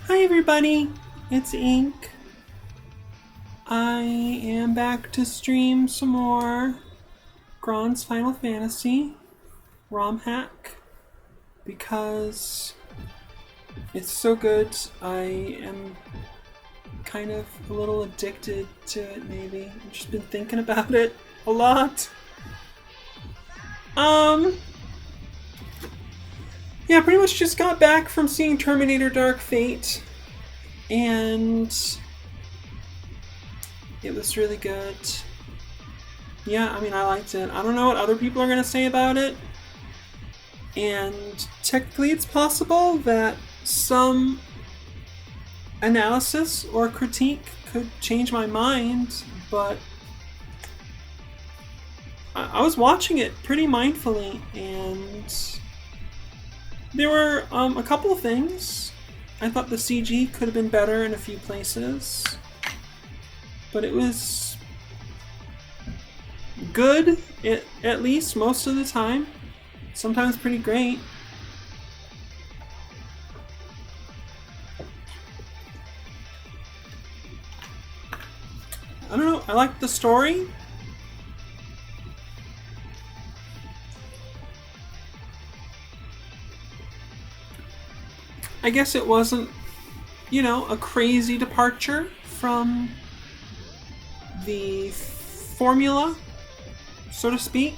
Hi everybody, it's Ink. I am back to stream some more Grond's Final Fantasy romhack because it's so good. I am kind of a little addicted to it, maybe. I've just been thinking about it a lot. Yeah, pretty much just got back from seeing Terminator Dark Fate, and it was really good. Yeah, I mean, I liked it. I don't know what other people are going to say about it, and technically it's possible that some analysis or critique could change my mind, but I was watching it pretty mindfully, and there were a couple of things. I thought the CG could have been better in a few places, but it was good, at least most of the time. Sometimes pretty great. I don't know, I liked the story. I guess it wasn't, a crazy departure from the formula, so to speak.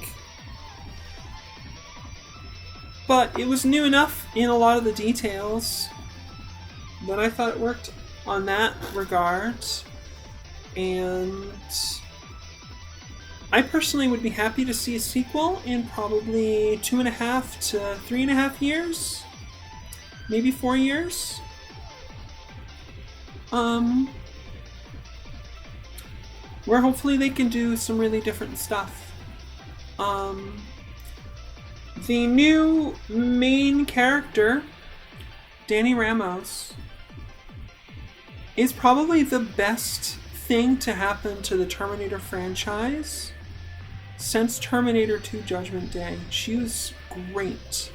But it was new enough in a lot of the details that I thought it worked on that regard. And I personally would be happy to see a sequel in probably 2.5 to 3.5 years. Maybe 4 years. Where hopefully they can do some really different stuff. The new main character, Danny Ramos, is probably the best thing to happen to the Terminator franchise since Terminator 2 Judgment Day. She was great.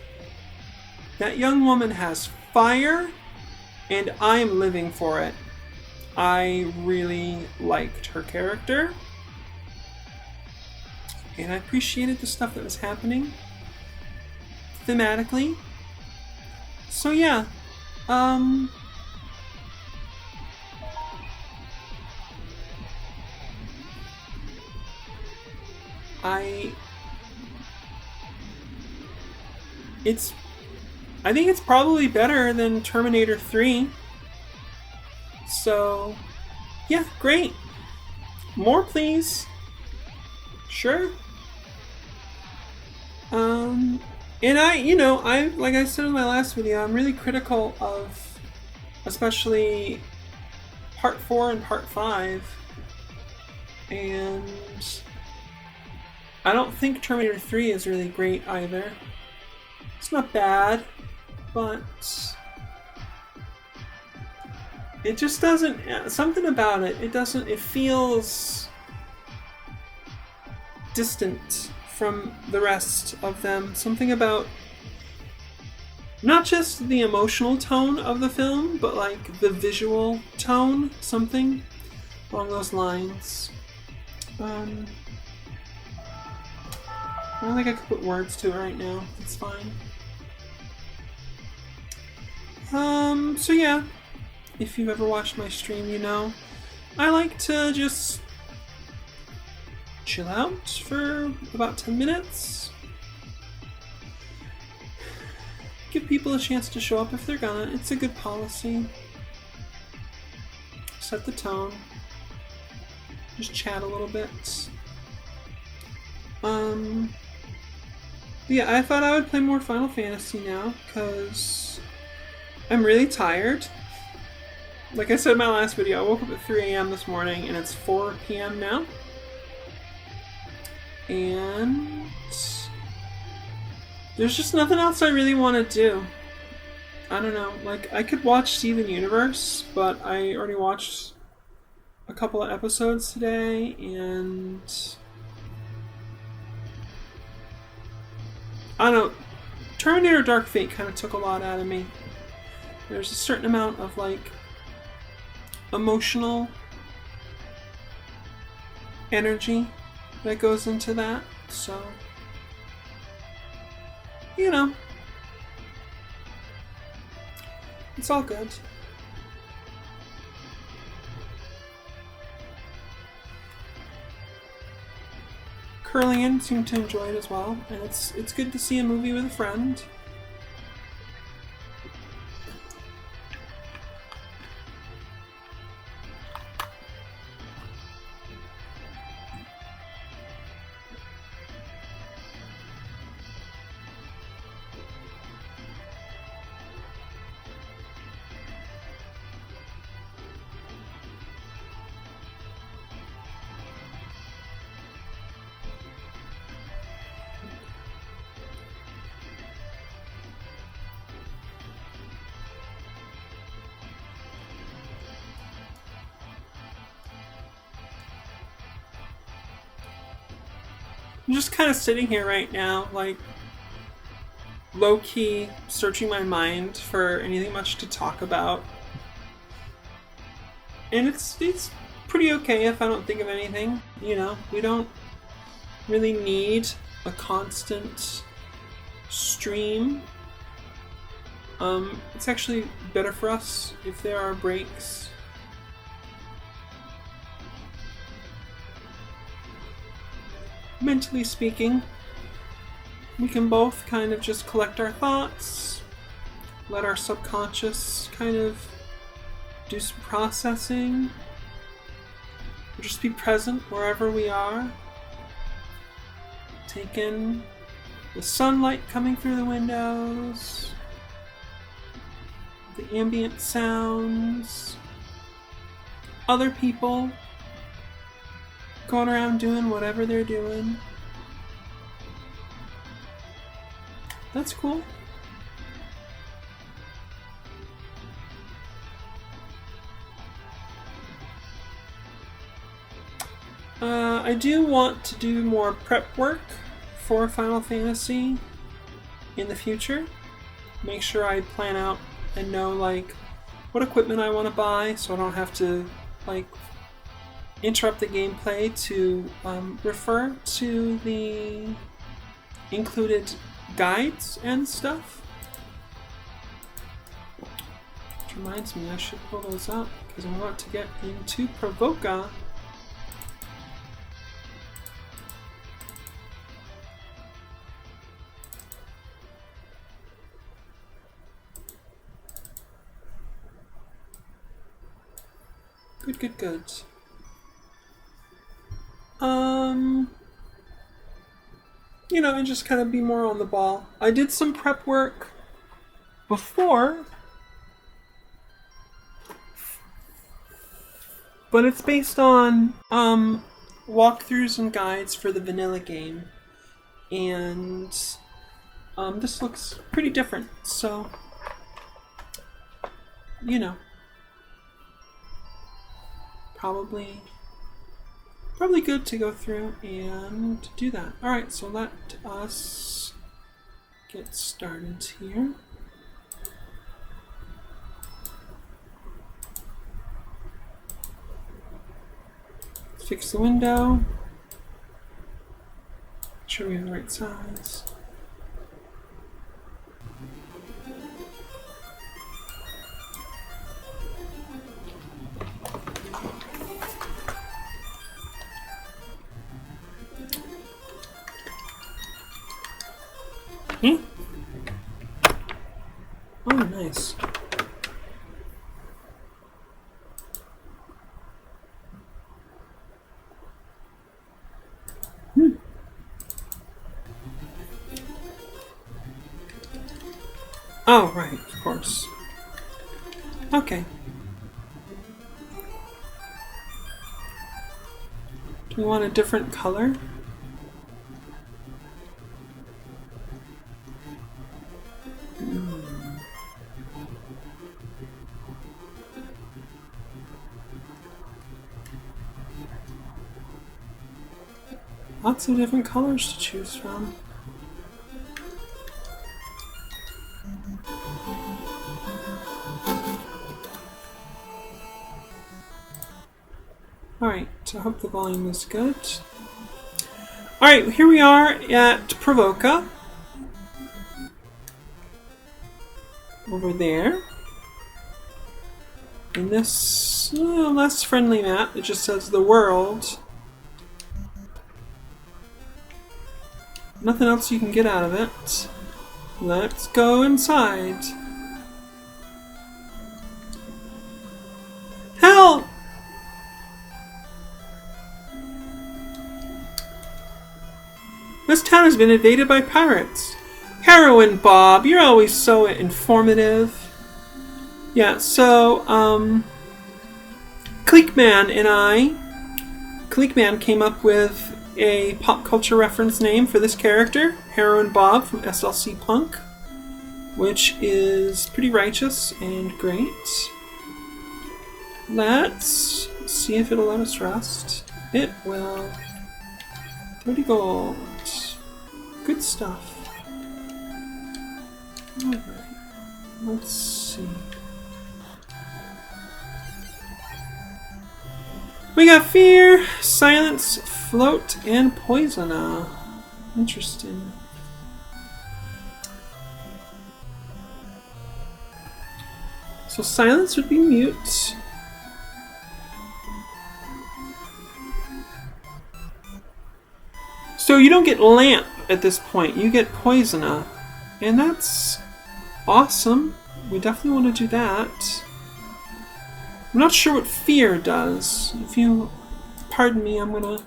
That young woman has fire, and I'm living for it. I really liked her character, and I appreciated the stuff that was happening thematically. So yeah, I think it's probably better than Terminator 3. So, yeah, great. More, please. Sure. And I like I said in my last video, I'm really critical of especially Part 4 and Part 5. And I don't think Terminator 3 is really great either. It's not bad, but it just doesn't, something about it, it feels distant from the rest of them. Something about not just the emotional tone of the film, but like the visual tone, something along those lines. I don't think I could put words to it right now. It's fine. So yeah, if you've ever watched my stream, you know, I like to just chill out for about 10 minutes. Give people a chance to show up if they're gonna. It's a good policy. Set the tone. Just chat a little bit. Yeah, I thought I would play more Final Fantasy now, because I'm really tired. Like I said in my last video, I woke up at 3 a.m. this morning, and it's 4 p.m. now. And there's just nothing else I really want to do. I don't know, like, I could watch Steven Universe, but I already watched a couple of episodes today, and I don't know, Terminator Dark Fate kind of took a lot out of me. There's a certain amount of like emotional energy that goes into that, so you know, it's all good. Curlian seemed to enjoy it as well, and it's good to see a movie with a friend. I'm just kind of sitting here right now, like, low-key searching my mind for anything much to talk about. And it's pretty okay if I don't think of anything. You know, we don't really need a constant stream. It's actually better for us if there are breaks. Mentally speaking, we can both kind of just collect our thoughts, let our subconscious kind of do some processing, or just be present wherever we are. Take in the sunlight coming through the windows, the ambient sounds, other people going around doing whatever they're doing. That's cool. I do want to do more prep work for Final Fantasy in the future. Make sure I plan out and know like what equipment I want to buy, so I don't have to like interrupt the gameplay to refer to the included guides and stuff. Which reminds me, I should pull those up because I want to get into Pravoka. Good. You know, and just kind of be more on the ball. I did some prep work before, but it's based on walkthroughs and guides for the vanilla game, and this looks pretty different, so you know, probably good to go through and do that. Alright, so let us get started here. Let's fix the window. Make sure we have the right size. Oh, nice. Oh, right, of course. Okay. Do we want a different color? Lots of different colors to choose from. Alright, I hope the volume is good. Alright, here we are at Pravoka. Over there. And this less friendly map, it just says the world. Nothing else you can get out of it. Let's go inside. Help! This town has been invaded by pirates. Heroin Bob, you're always so informative. Yeah, so, Clickman came up with a pop culture reference name for this character, Heroin Bob from SLC Punk, which is pretty righteous and great. Let's see if it'll let us rest. It will. 30 gold. Good stuff. Alright, let's see. We got Fear, Silence, Float, and Poisona. Interesting. So Silence would be mute. So you don't get Lamp at this point, you get Poisona. And that's awesome. We definitely want to do that. I'm not sure what Fear does. If you pardon me, I'm going to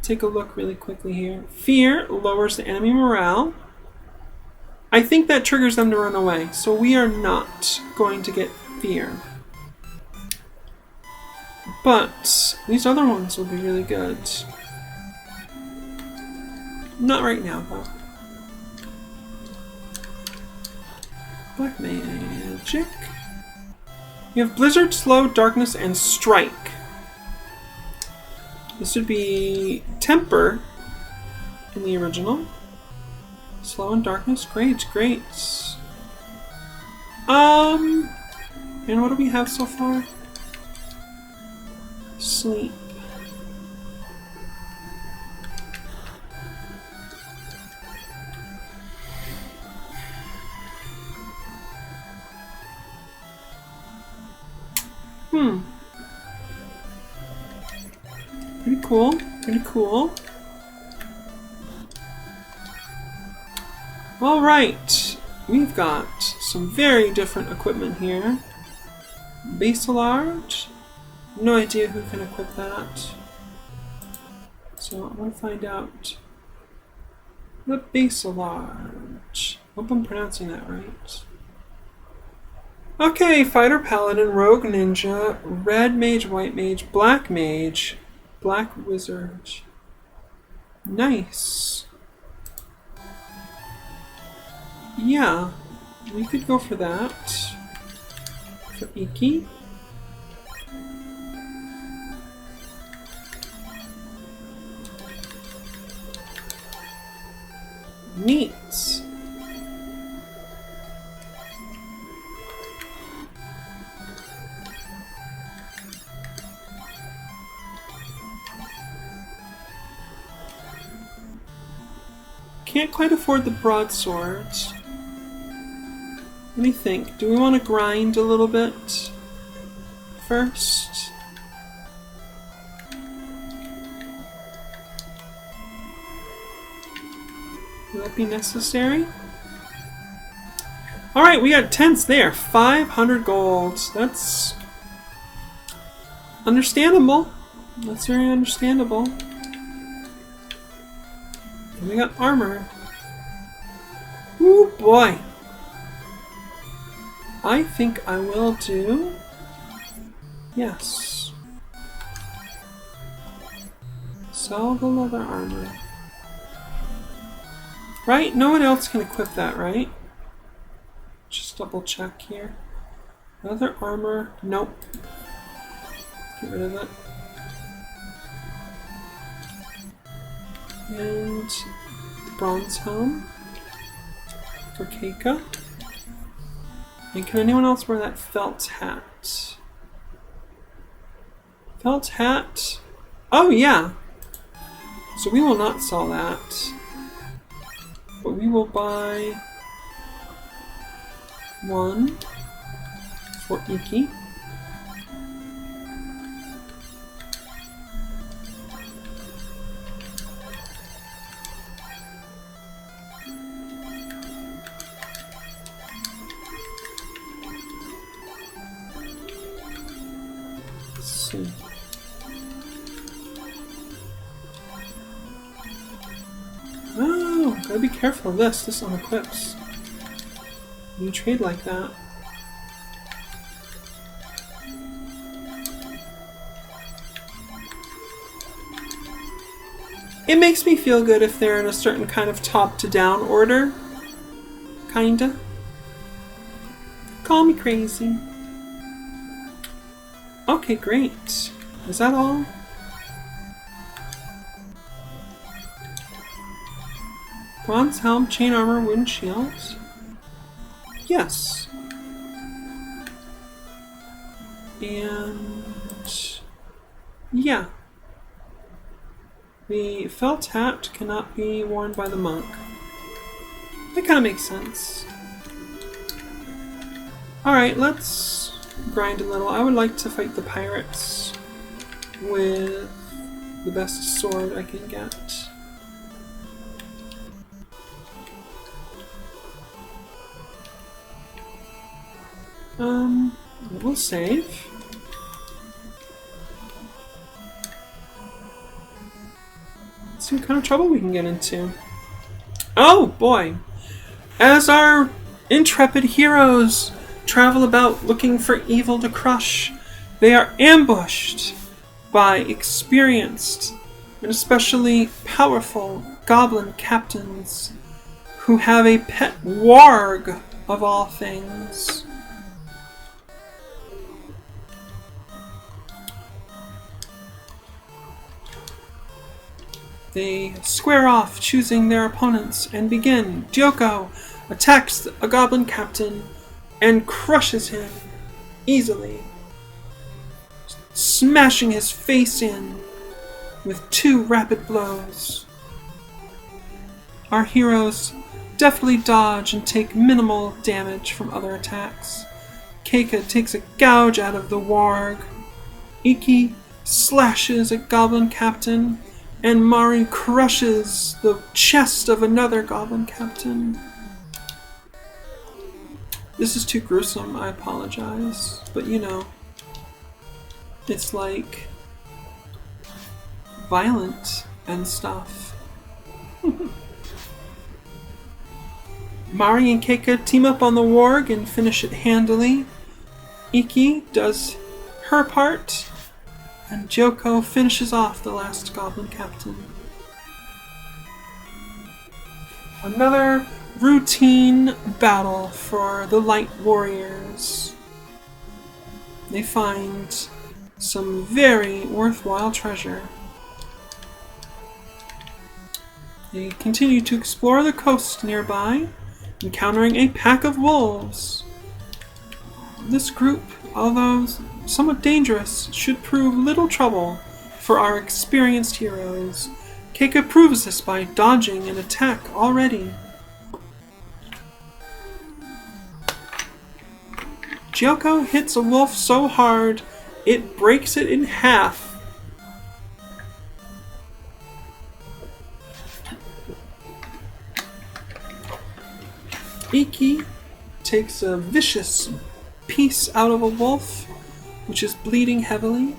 take a look really quickly here. Fear lowers the enemy morale. I think that triggers them to run away, so we are not going to get Fear. But these other ones will be really good. Not right now, though. Black Magic. You have Blizzard, Slow, Darkness, and Strike. This would be Temper in the original. Slow and Darkness, great, great. And what do we have so far? Sleep. Pretty cool, pretty cool. Alright, we've got some very different equipment here. Basilard, no idea who can equip that. So I want to find out the Basilard. Hope I'm pronouncing that right. Okay, Fighter Paladin, Rogue Ninja, Red Mage, White Mage, Black Mage, Black Wizard. Nice. Yeah, we could go for that. For Iki. Neat. Can't quite afford the broadswords. Let me think. Do we want to grind a little bit first? Would that be necessary? Alright, we got tents there. 500 gold. That's understandable. That's very understandable. And we got armor. Ooh boy. I think I will do... Yes. Sell the leather armor. Right? No one else can equip that, right? Just double check here. Leather armor. Nope. Get rid of it. And bronze helm for Keika. And can anyone else wear that felt hat? Felt hat. Oh yeah. So we will not sell that. But we will buy one for Iki. Let's see. Oh, gotta be careful of this. This unequips. You trade like that. It makes me feel good if they're in a certain kind of top to down order. Kinda. Call me crazy. Okay, great. Is that all? Bronze helm, chain armor, wooden shields. Yes. And yeah. The felt hat cannot be worn by the monk. That kind of makes sense. Alright, let's grind a little. I would like to fight the pirates with the best sword I can get. We'll save. Let's see what kind of trouble we can get into. Oh boy! As our intrepid heroes travel about looking for evil to crush, they are ambushed by experienced and especially powerful goblin captains who have a pet warg of all things. They square off, choosing their opponents, and begin. Gyoko attacks a goblin captain and crushes him easily, smashing his face in with 2 rapid blows. Our heroes deftly dodge and take minimal damage from other attacks. Keika takes a gouge out of the warg. Iki slashes a goblin captain, and Mari crushes the chest of another goblin captain. This is too gruesome, I apologize. But you know, it's like violent and stuff. Mari and Keika team up on the warg and finish it handily. Iki does her part, and Gyoko finishes off the last goblin captain. Another routine battle for the light warriors. They find some very worthwhile treasure. They continue to explore the coast nearby, encountering a pack of wolves. This group, although somewhat dangerous, should prove little trouble for our experienced heroes. Keika proves this by dodging an attack already. Gyoko hits a wolf so hard, it breaks it in half. Iki takes a vicious piece out of a wolf, which is bleeding heavily.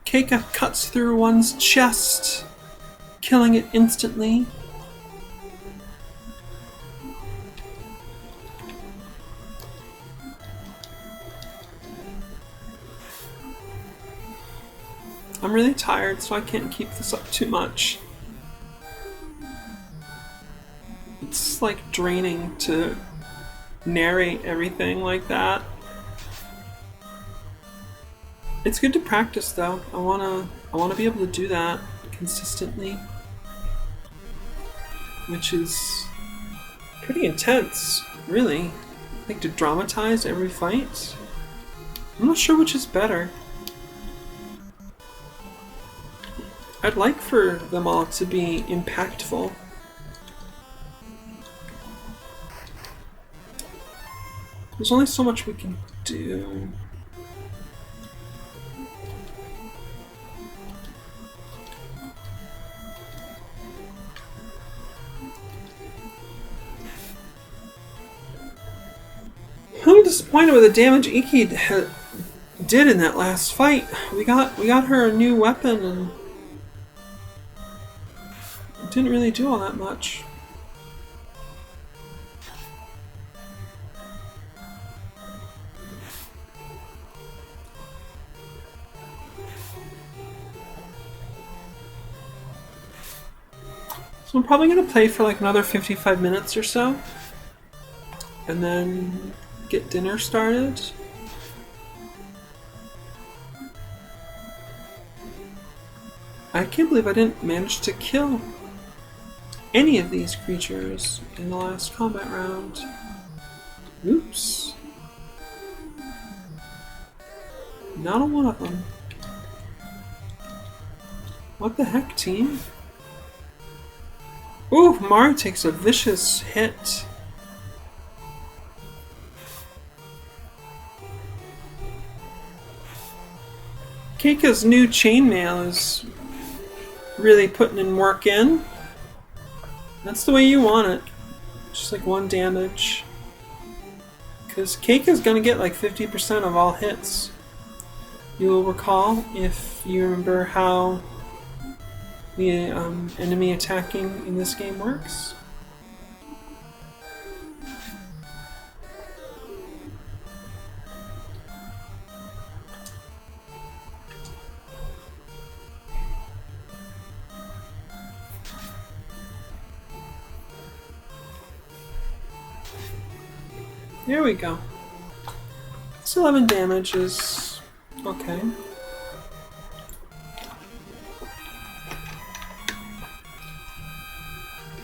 Keika cuts through one's chest, killing it instantly. I'm really tired, so I can't keep this up too much. It's like draining to narrate everything like that. It's good to practice though. I wanna be able to do that consistently, which is pretty intense, really. Like to dramatize every fight. I'm not sure which is better. I'd like for them all to be impactful. There's only so much we can do. I'm disappointed with the damage Iki did in that last fight. We got her a new weapon and it didn't really do all that much. So I'm probably going to play for like another 55 minutes or so and then get dinner started. I can't believe I didn't manage to kill any of these creatures in the last combat round. Oops. Not on one of them. What the heck, team? Ooh, Mari takes a vicious hit. Keika's new chainmail is really putting in work in. That's the way you want it. Just like 1 damage. Because Keika's gonna get like 50% of all hits. You will recall, if you remember how the enemy attacking in this game works. There we go. It's 11 damage is okay.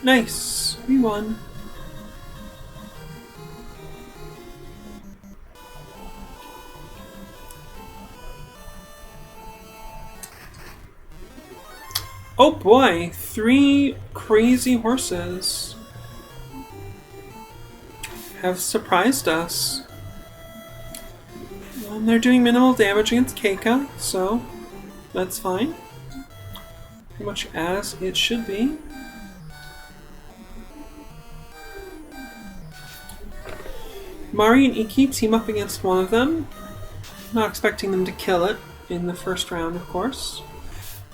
Nice, we won. Oh boy, 3 crazy horses have surprised us. They're doing minimal damage against Keika, so that's fine. Pretty much as it should be. Mari and Iki team up against one of them. Not expecting them to kill it in the first round, of course.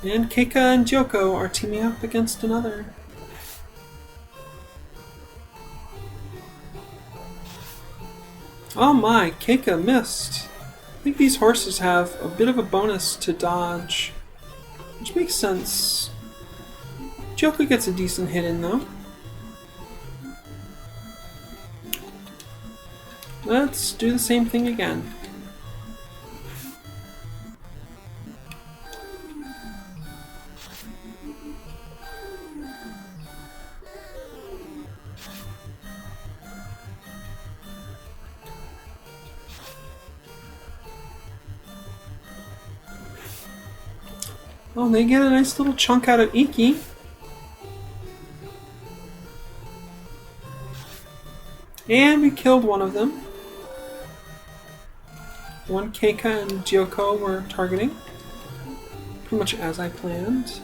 And Keika and Gyoko are teaming up against another. Oh my, Keika missed. I think these horses have a bit of a bonus to dodge, which makes sense. Gyoko gets a decent hit in though. Let's do the same thing again. Oh, they get a nice little chunk out of Iki. And we killed one of them. One Keika and Gyoko were targeting. Pretty much as I planned.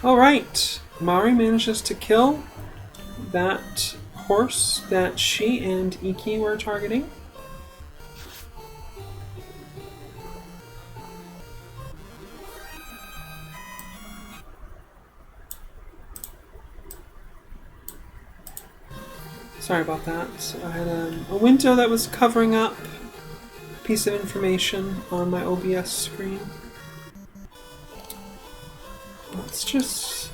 Alright, Mari manages to kill that horse that she and Iki were targeting. Sorry about that. I had a window that was covering up a piece of information on my OBS screen. Let's just...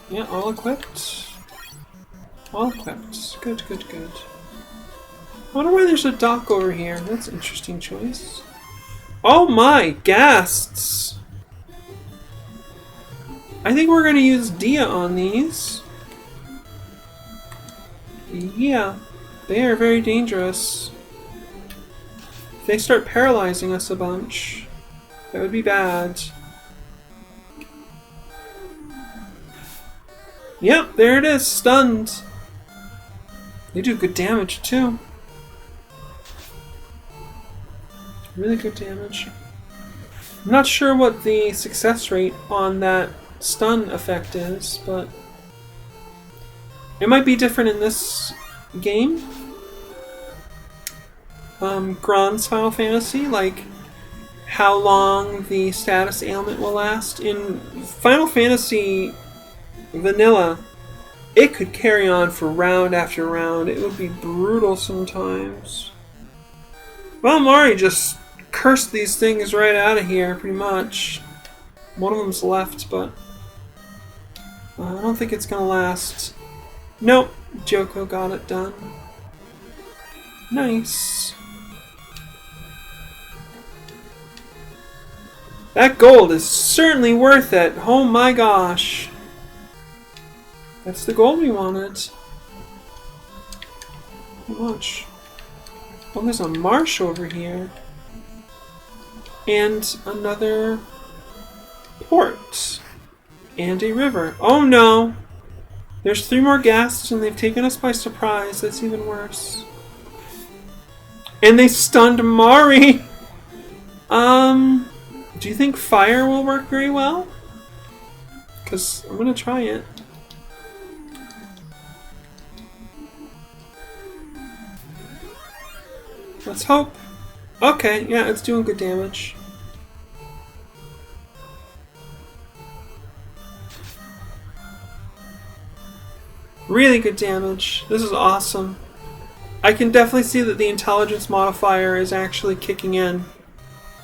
yeah, all equipped. All equipped. Good, good, good. I wonder why there's a dock over here. That's an interesting choice. Oh my, ghasts! I think we're gonna use Dia on these. Yeah, they are very dangerous. If they start paralyzing us a bunch, that would be bad. Yep, there it is, stunned. They do good damage too. Really good damage. I'm not sure what the success rate on that stun effect is, but it might be different in this game. Grond's Final Fantasy, like how long the status ailment will last. In Final Fantasy Vanilla, it could carry on for round after round. It would be brutal sometimes. Well, Mari just cursed these things right out of here, pretty much. One of them's left, but I don't think it's gonna last. Nope, Joko got it done. Nice. That gold is certainly worth it. Oh my gosh. That's the gold we wanted. How much? Oh, there's a marsh over here. And another port. And a river. Oh no! There's 3 more ghasts and they've taken us by surprise. That's even worse. And they stunned Mari! Do you think fire will work very well? Because I'm gonna try it. Let's hope. Okay, yeah, it's doing good damage. Really good damage. This is awesome. I can definitely see that the intelligence modifier is actually kicking in.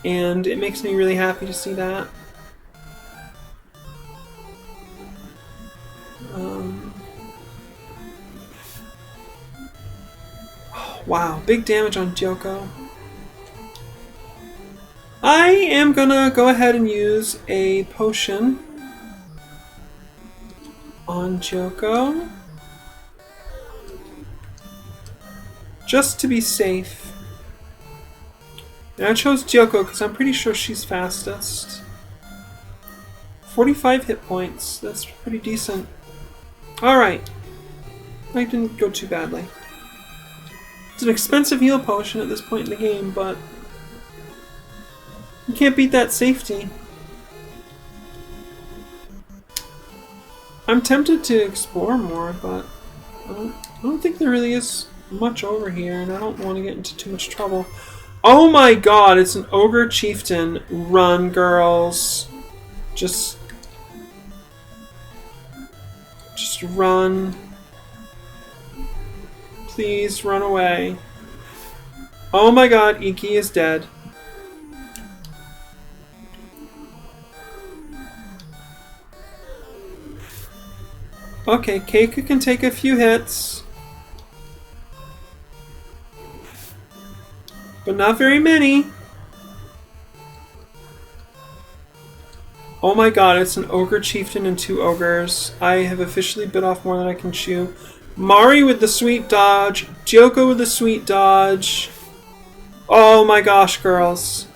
And it makes me really happy to see that. Wow, big damage on Joko. I am gonna go ahead and use a potion on Joko. Just to be safe. And I chose Joko because I'm pretty sure she's fastest. 45 hit points, that's pretty decent. Alright. I didn't go too badly. It's an expensive heal potion at this point in the game, but you can't beat that safety. I'm tempted to explore more, but I don't think there really is much over here, and I don't want to get into too much trouble. Oh my god, it's an ogre chieftain. Run, girls. Just run. Please run away. Oh my god, Iki is dead. Okay, Keika can take a few hits. But not very many. Oh my god, it's an ogre chieftain and 2 ogres. I have officially bit off more than I can chew. Mari with the sweet dodge. Joko with the sweet dodge. Oh my gosh, girls.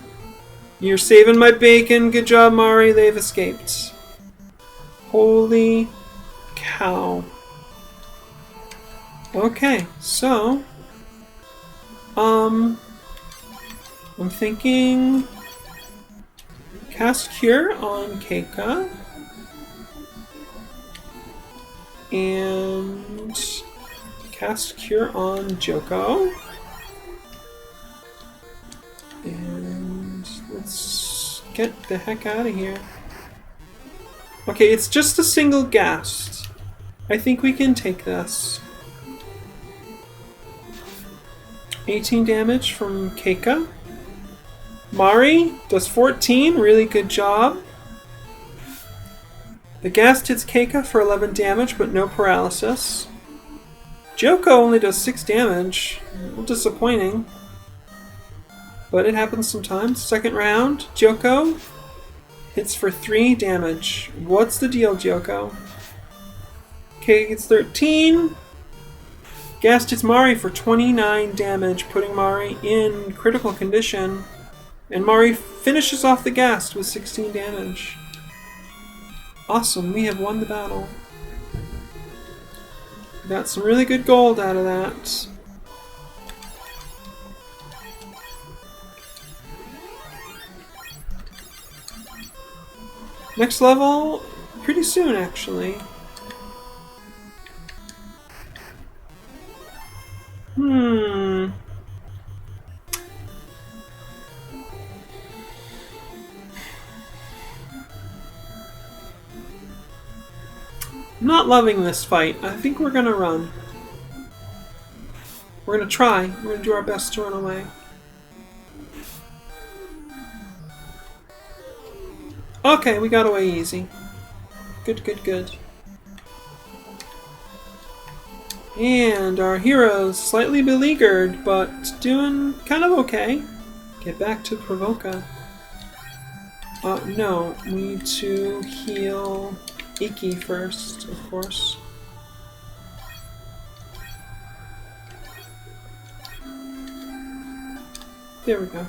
You're saving my bacon. Good job, Mari. They've escaped. Holy cow. Okay, so I'm thinking cast Cure on Keika and cast Cure on Joko, and let's get the heck out of here. Okay, it's just a single ghast. I think we can take this. 18 damage from Keika. Mari does 14, really good job. The ghast hits Keika for 11 damage, but no paralysis. Joko only does 6 damage. A little disappointing. but it happens sometimes. Second round, Gyoko hits for 3 damage. What's the deal, Gyoko? Okay, gets 13. Gast hits Mari for 29 damage, putting Mari in critical condition. And Mari finishes off the Gast with 16 damage. Awesome, we have won the battle. Got some really good gold out of that. Next level, pretty soon actually. I'm not loving this fight. I think we're gonna run. We're gonna try. We're gonna do our best to run away. Okay, we got away easy. Good, good, good. And our hero's slightly beleaguered, but doing kind of okay. Get back to Pravoka. No, we need to heal Iki first, of course. There we go.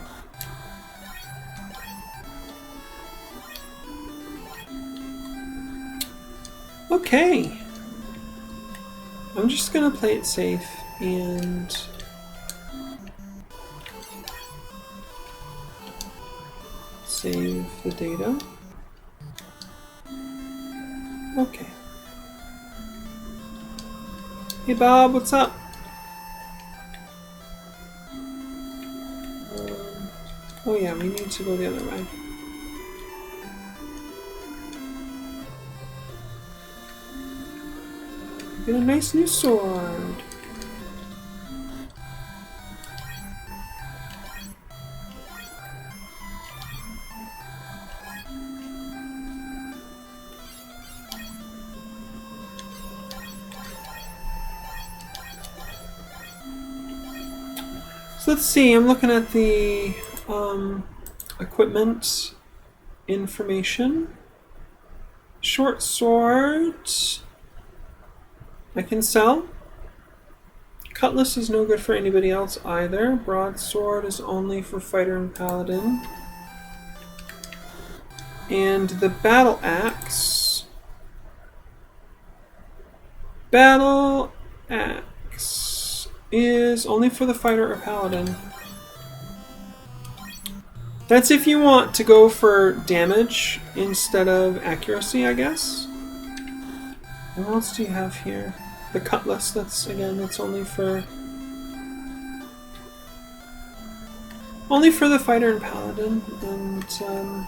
Okay. I'm just gonna play it safe and save the data. Okay. Hey Bob, what's up? Oh yeah, we need to go the other way. Get a nice new sword. So let's see, I'm looking at the equipment information. Short sword I can sell. Cutlass is no good for anybody else either. Broadsword is only for fighter and paladin. And the battle axe. Battle axe is only for the fighter or paladin. That's if you want to go for damage instead of accuracy, I guess. And what else do you have here? The cutlass, that's only for the fighter and paladin, and I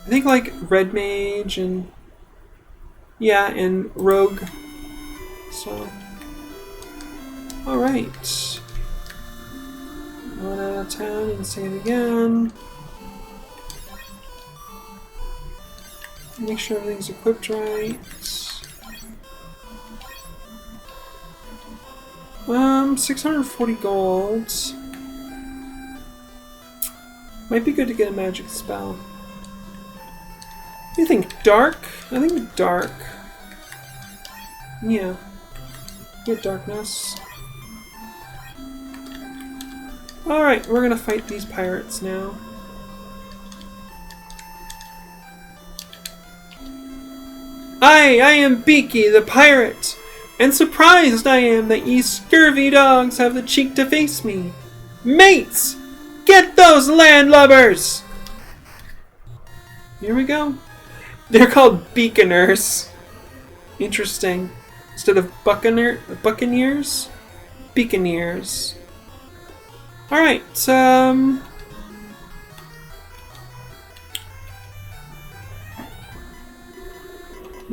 think like red mage and and rogue. So, all right, run out of town and save again. Make sure everything's equipped right. 640 gold. Might be good to get a magic spell. What do you think? Dark? I think dark. Yeah. Get darkness. Alright, we're gonna fight these pirates now. I am Beaky, the pirate, and surprised I am that ye scurvy dogs have the cheek to face me. Mates! Get those landlubbers! Here we go. They're called beaconers. Interesting. Instead of buccaneers? Beaconeers. Alright,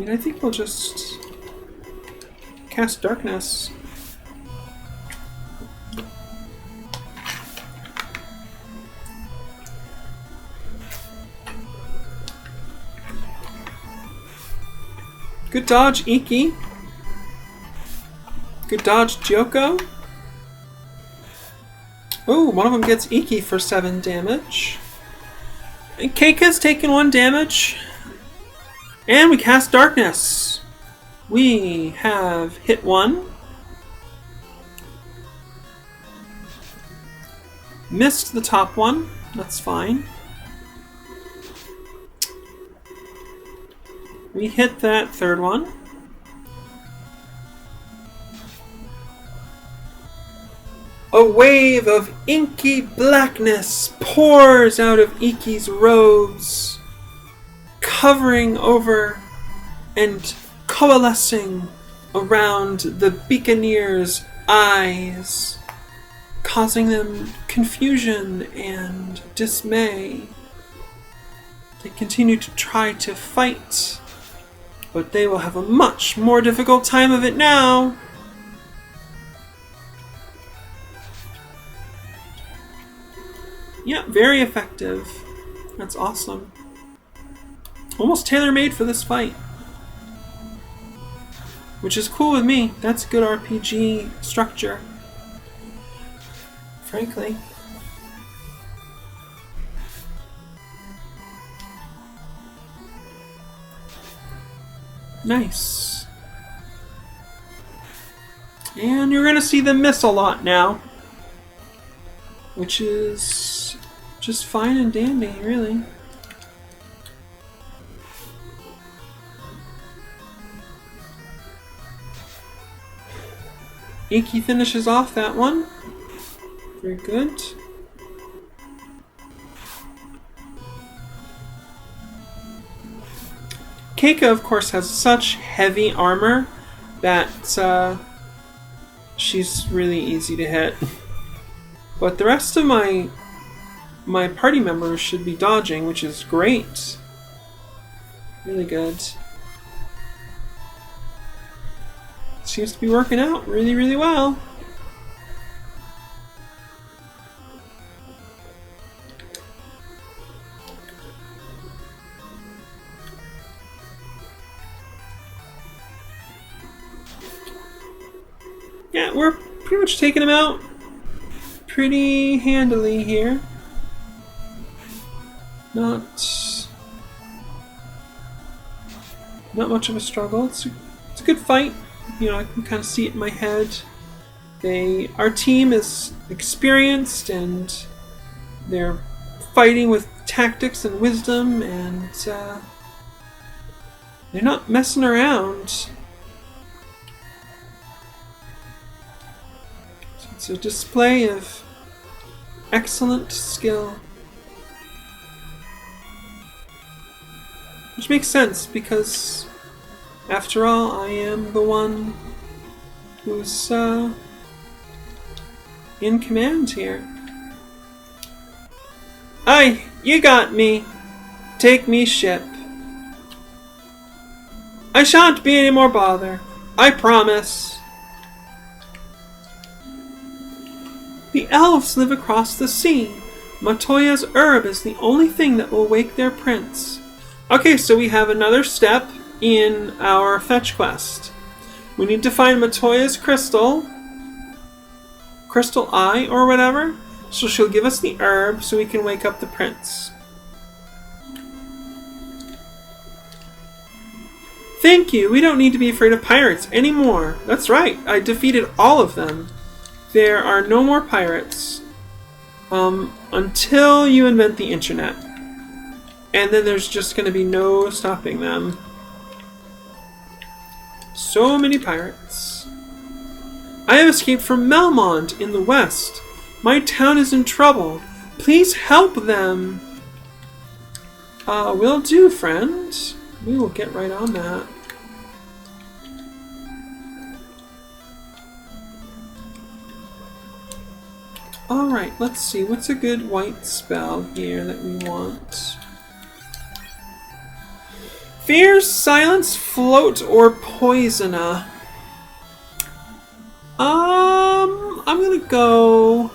I think we'll just cast darkness. Good dodge, Iki. Good dodge, Gyoko. Oh, one of them gets Iki for 7 damage. And Keika's taken 1 damage. And we cast Darkness. We have hit 1. Missed the top one. That's fine. We hit that 3rd one. A wave of inky blackness pours out of Iki's robes, covering over and coalescing around the Beaconeer's eyes, causing them confusion and dismay. They continue to try to fight, but they will have a much more difficult time of it now. Yeah, very effective. That's awesome. Almost tailor-made for this fight. Which is cool with me. That's good RPG structure. Frankly. Nice. And you're going to see them miss a lot now. Which is just fine and dandy, really. Iki finishes off that one. Very good. Keika, of course, has such heavy armor that she's really easy to hit. But the rest of my party members should be dodging, which is great. Really good. Seems to be working out really, really well. Yeah, we're pretty much taking him out pretty handily here. Not much of a struggle. It's a good fight. You know, I can kind of see it in my head. Our team is experienced and they're fighting with tactics and wisdom, and they're not messing around. It's a display of excellent skill. Which makes sense, because after all, I am the one who's in command here. Aye, you got me. Take me ship. I shan't be any more bother. I promise. The elves live across the sea. Matoya's herb is the only thing that will wake their prince. Okay, so we have another step in our fetch quest. We need to find Matoya's crystal eye or whatever, so she'll give us the herb so we can wake up the prince. Thank you, we don't need to be afraid of pirates anymore. That's right, I defeated all of them. There are no more pirates until you invent the internet. And then there's just going to be no stopping them. So many pirates. I have escaped from Melmond in the west. My town is in trouble. Please help them. Will do, friend. We will get right on that. Alright, let's see. What's a good white spell here that we want? Fear, silence, float, or poisona. I'm gonna go...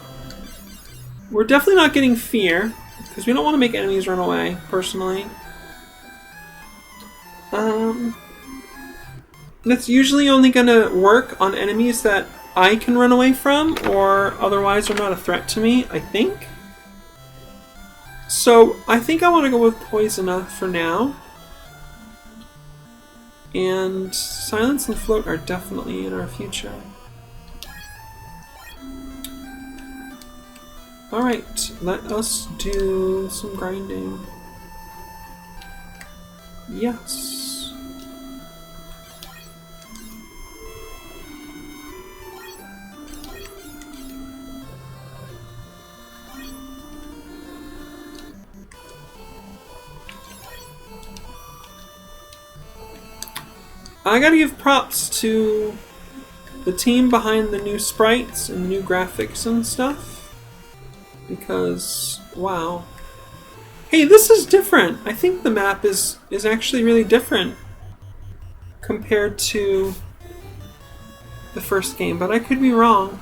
We're definitely not getting fear, because we don't want to make enemies run away, personally. That's usually only gonna work on enemies that I can run away from, or otherwise are not a threat to me, I think. So I think I want to go with Poisona for now. And Silence and Float are definitely in our future. Alright, let us do some grinding. Yes. I gotta give props to the team behind the new sprites and the new graphics and stuff. Because, wow. Hey, this is different. I think the map is actually really different compared to the first game, but I could be wrong.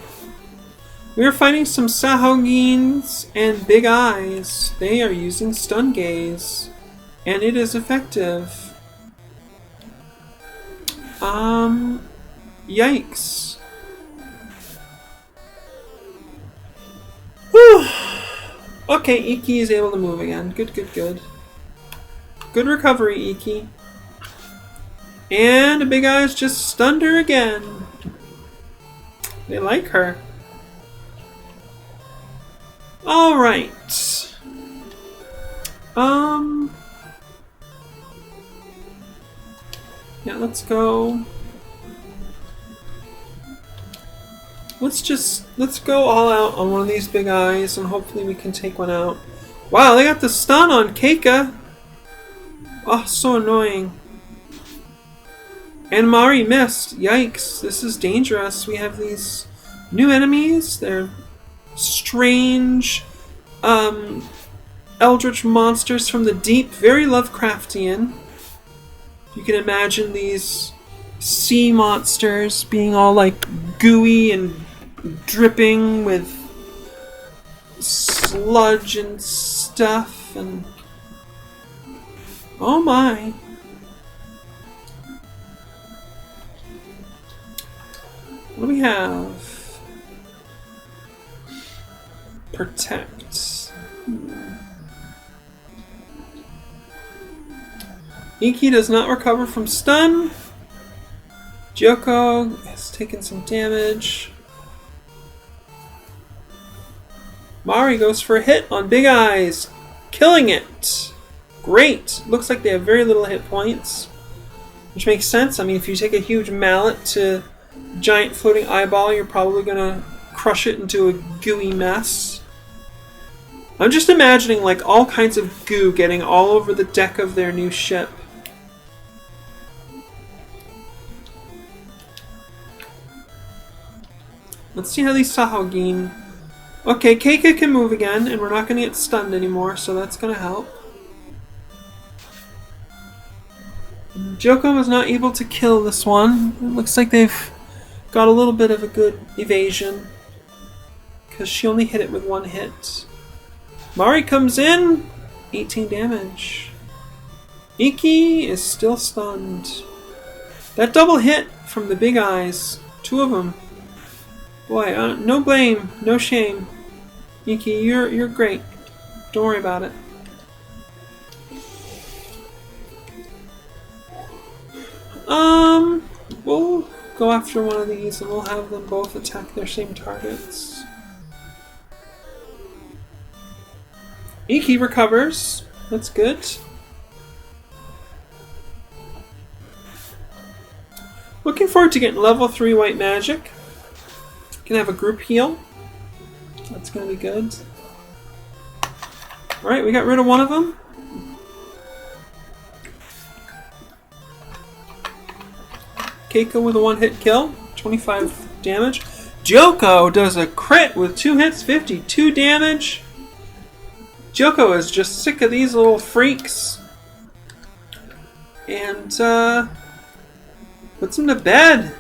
We are fighting some Sahogins and Big Eyes. They are using Stun Gaze, and it is effective. Yikes. Whew. Okay, Iki is able to move again. Good, good, good. Good recovery, Iki. And Big Eyes just stunned her again. They like her. Alright. Yeah, let's go. Let's go all out on one of these Big Eyes and hopefully we can take one out. Wow, they got the stun on Keika. Oh, so annoying. And Mari missed. Yikes, this is dangerous. We have these new enemies. They're strange, eldritch monsters from the deep, very Lovecraftian. You can imagine these sea monsters being all like gooey and dripping with sludge and stuff, and oh my. What do we have? Protect. Iki does not recover from stun. Joko has taken some damage. Mari goes for a hit on Big Eyes, killing it. Great. Looks like they have very little hit points, which makes sense. I mean, if you take a huge mallet to giant floating eyeball, you're probably gonna crush it into a gooey mess. I'm just imagining like all kinds of goo getting all over the deck of their new ship. Let's see how these Sahogin. Okay, Keika can move again, and we're not going to get stunned anymore, so that's going to help. Joko was not able to kill this one. It looks like they've got a little bit of a good evasion, because she only hit it with one hit. Mari comes in, 18 damage. Iki is still stunned. That double hit from the Big Eyes, two of them. Boy, no blame, no shame. Iki, you're great. Don't worry about it. We'll go after one of these and we'll have them both attack their same targets. Iki recovers. That's good. Looking forward to getting level 3 white magic. Can have a group heal. That's going to be good. Alright, we got rid of one of them. Keiko with a one-hit kill. 25 damage. Joko does a crit with 2 hits, 52 damage. Joko is just sick of these little freaks. And, puts them to bed.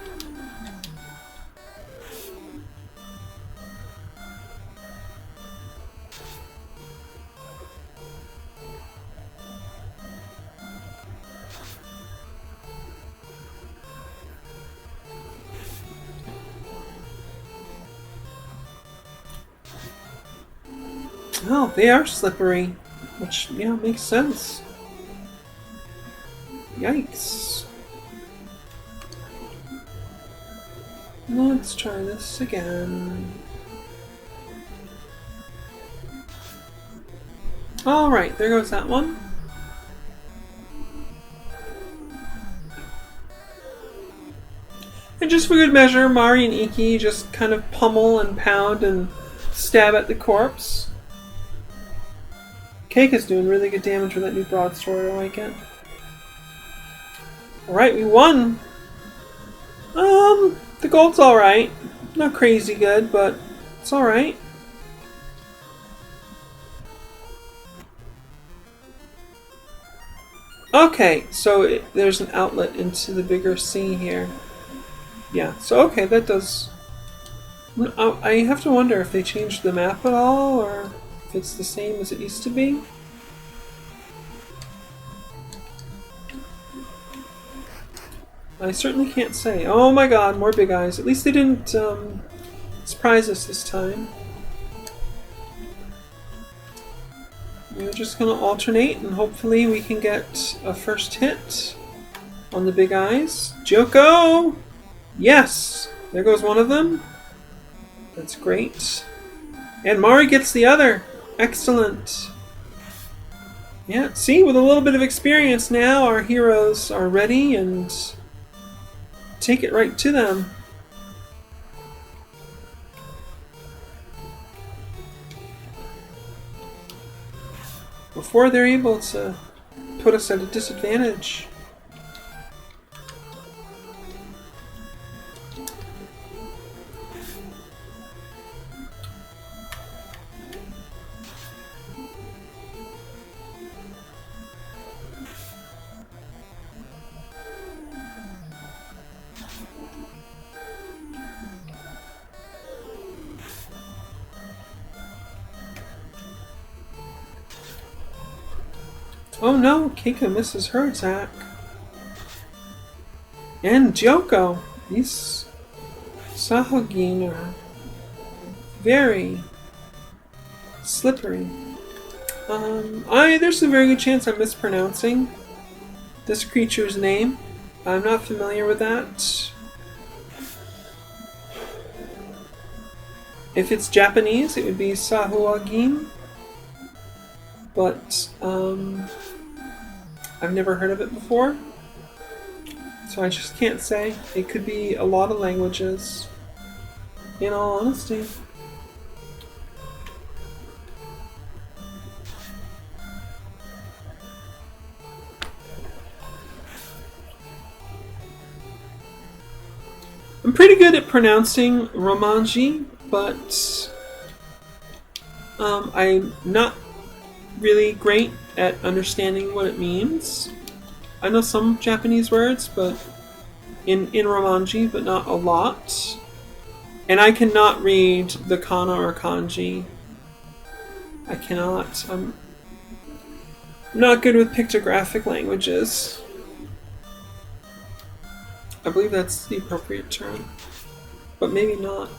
Oh, they are slippery. Which, yeah, makes sense. Yikes. Let's try this again. Alright, there goes that one. And just for good measure, Mari and Iki just kind of pummel and pound and stab at the corpse. Cake is doing really good damage with that new broadsword, I like it. Alright, we won! The gold's alright. Not crazy good, but it's alright. Okay, so there's an outlet into the bigger sea here. Yeah, so okay, that does... I have to wonder if they changed the map at all, or if it's the same as it used to be. I certainly can't say. Oh my god, more big eyes. At least they didn't surprise us this time. We're just going to alternate, and hopefully we can get a first hit on the big eyes. Joko! Yes! There goes one of them. That's great. And Mari gets the other. Excellent. Yeah, see, with a little bit of experience now, our heroes are ready and take it right to them. Before they're able to put us at a disadvantage. Oh no, Keiko misses her attack. And Joko. These Sahagin are very slippery. There's a very good chance I'm mispronouncing this creature's name. I'm not familiar with that. If it's Japanese, it would be Sahuagin. But, I've never heard of it before. So I just can't say. It could be a lot of languages, in all honesty. I'm pretty good at pronouncing Romanji, but I'm not really great at understanding what it means. I know some Japanese words, but in Romanji, but not a lot. And I cannot read the kana or kanji. I cannot. I'm not good with pictographic languages. I believe that's the appropriate term, but maybe not.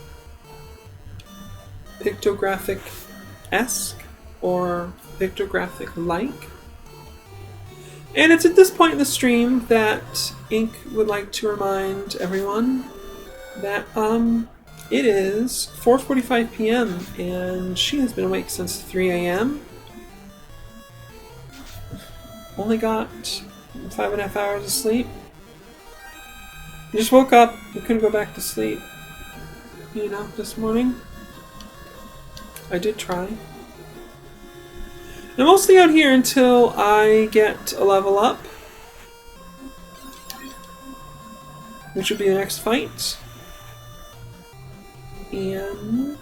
Pictographic-esque or pictographic-like. And it's at this point in the stream that Ink would like to remind everyone that it is 4:45 p.m. and she has been awake since 3 a.m. Only got 5.5 hours of sleep. You just woke up, you couldn't go back to sleep, you know, this morning. I did try. I'm mostly out here until I get a level up, which will be the next fight. And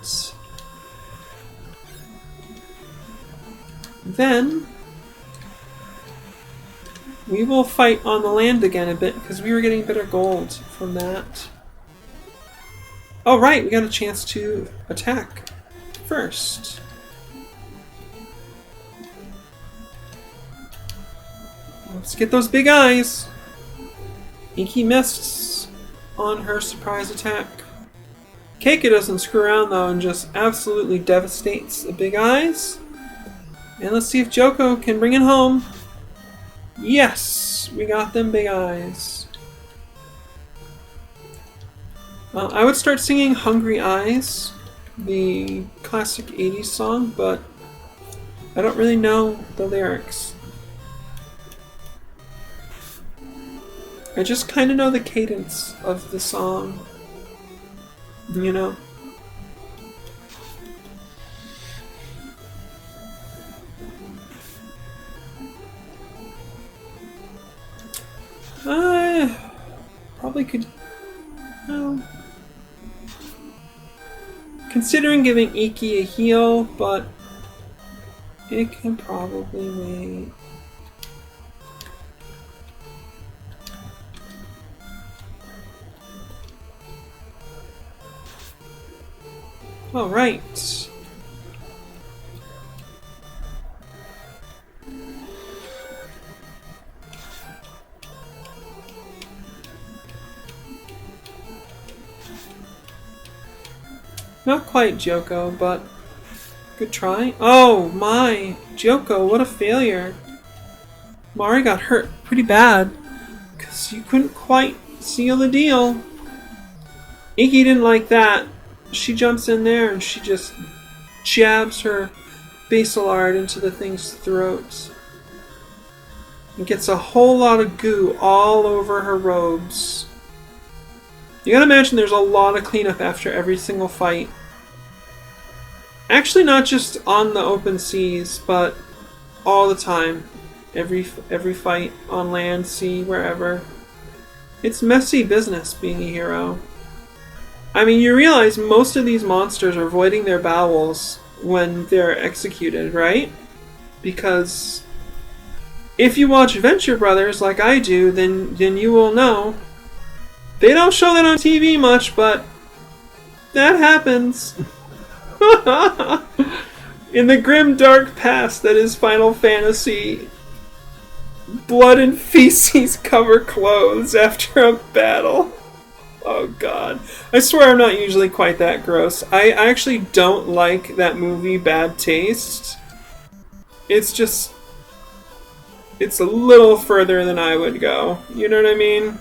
then we will fight on the land again a bit, because we were getting better gold from that. Oh right, we got a chance to attack first. Let's get those big eyes. Inky missed on her surprise attack. Keika doesn't screw around though and just absolutely devastates the big eyes. And let's see if Joko can bring it home. Yes! We got them big eyes. I would start singing Hungry Eyes, the classic 80s song, but I don't really know the lyrics. I just kind of know the cadence of the song, you know? Probably could... Well, considering giving Iki a heal, but it can probably wait. All right. Not quite Joko, but good try. Oh my! Joko, what a failure. Mari got hurt pretty bad because you couldn't quite seal the deal. Iki didn't like that. She jumps in there and she just jabs her basal art into the thing's throat. And gets a whole lot of goo all over her robes. You gotta imagine there's a lot of cleanup after every single fight. Actually, not just on the open seas, but all the time. Every fight on land, sea, wherever. It's messy business being a hero. I mean, you realize most of these monsters are voiding their bowels when they're executed, right? Because if you watch Venture Brothers like I do, then you will know. They don't show that on TV much, but that happens. In the grim dark past that is Final Fantasy, blood and feces cover clothes after a battle. Oh god. I swear I'm not usually quite that gross. I actually don't like that movie Bad Taste. It's just... it's a little further than I would go. You know what I mean?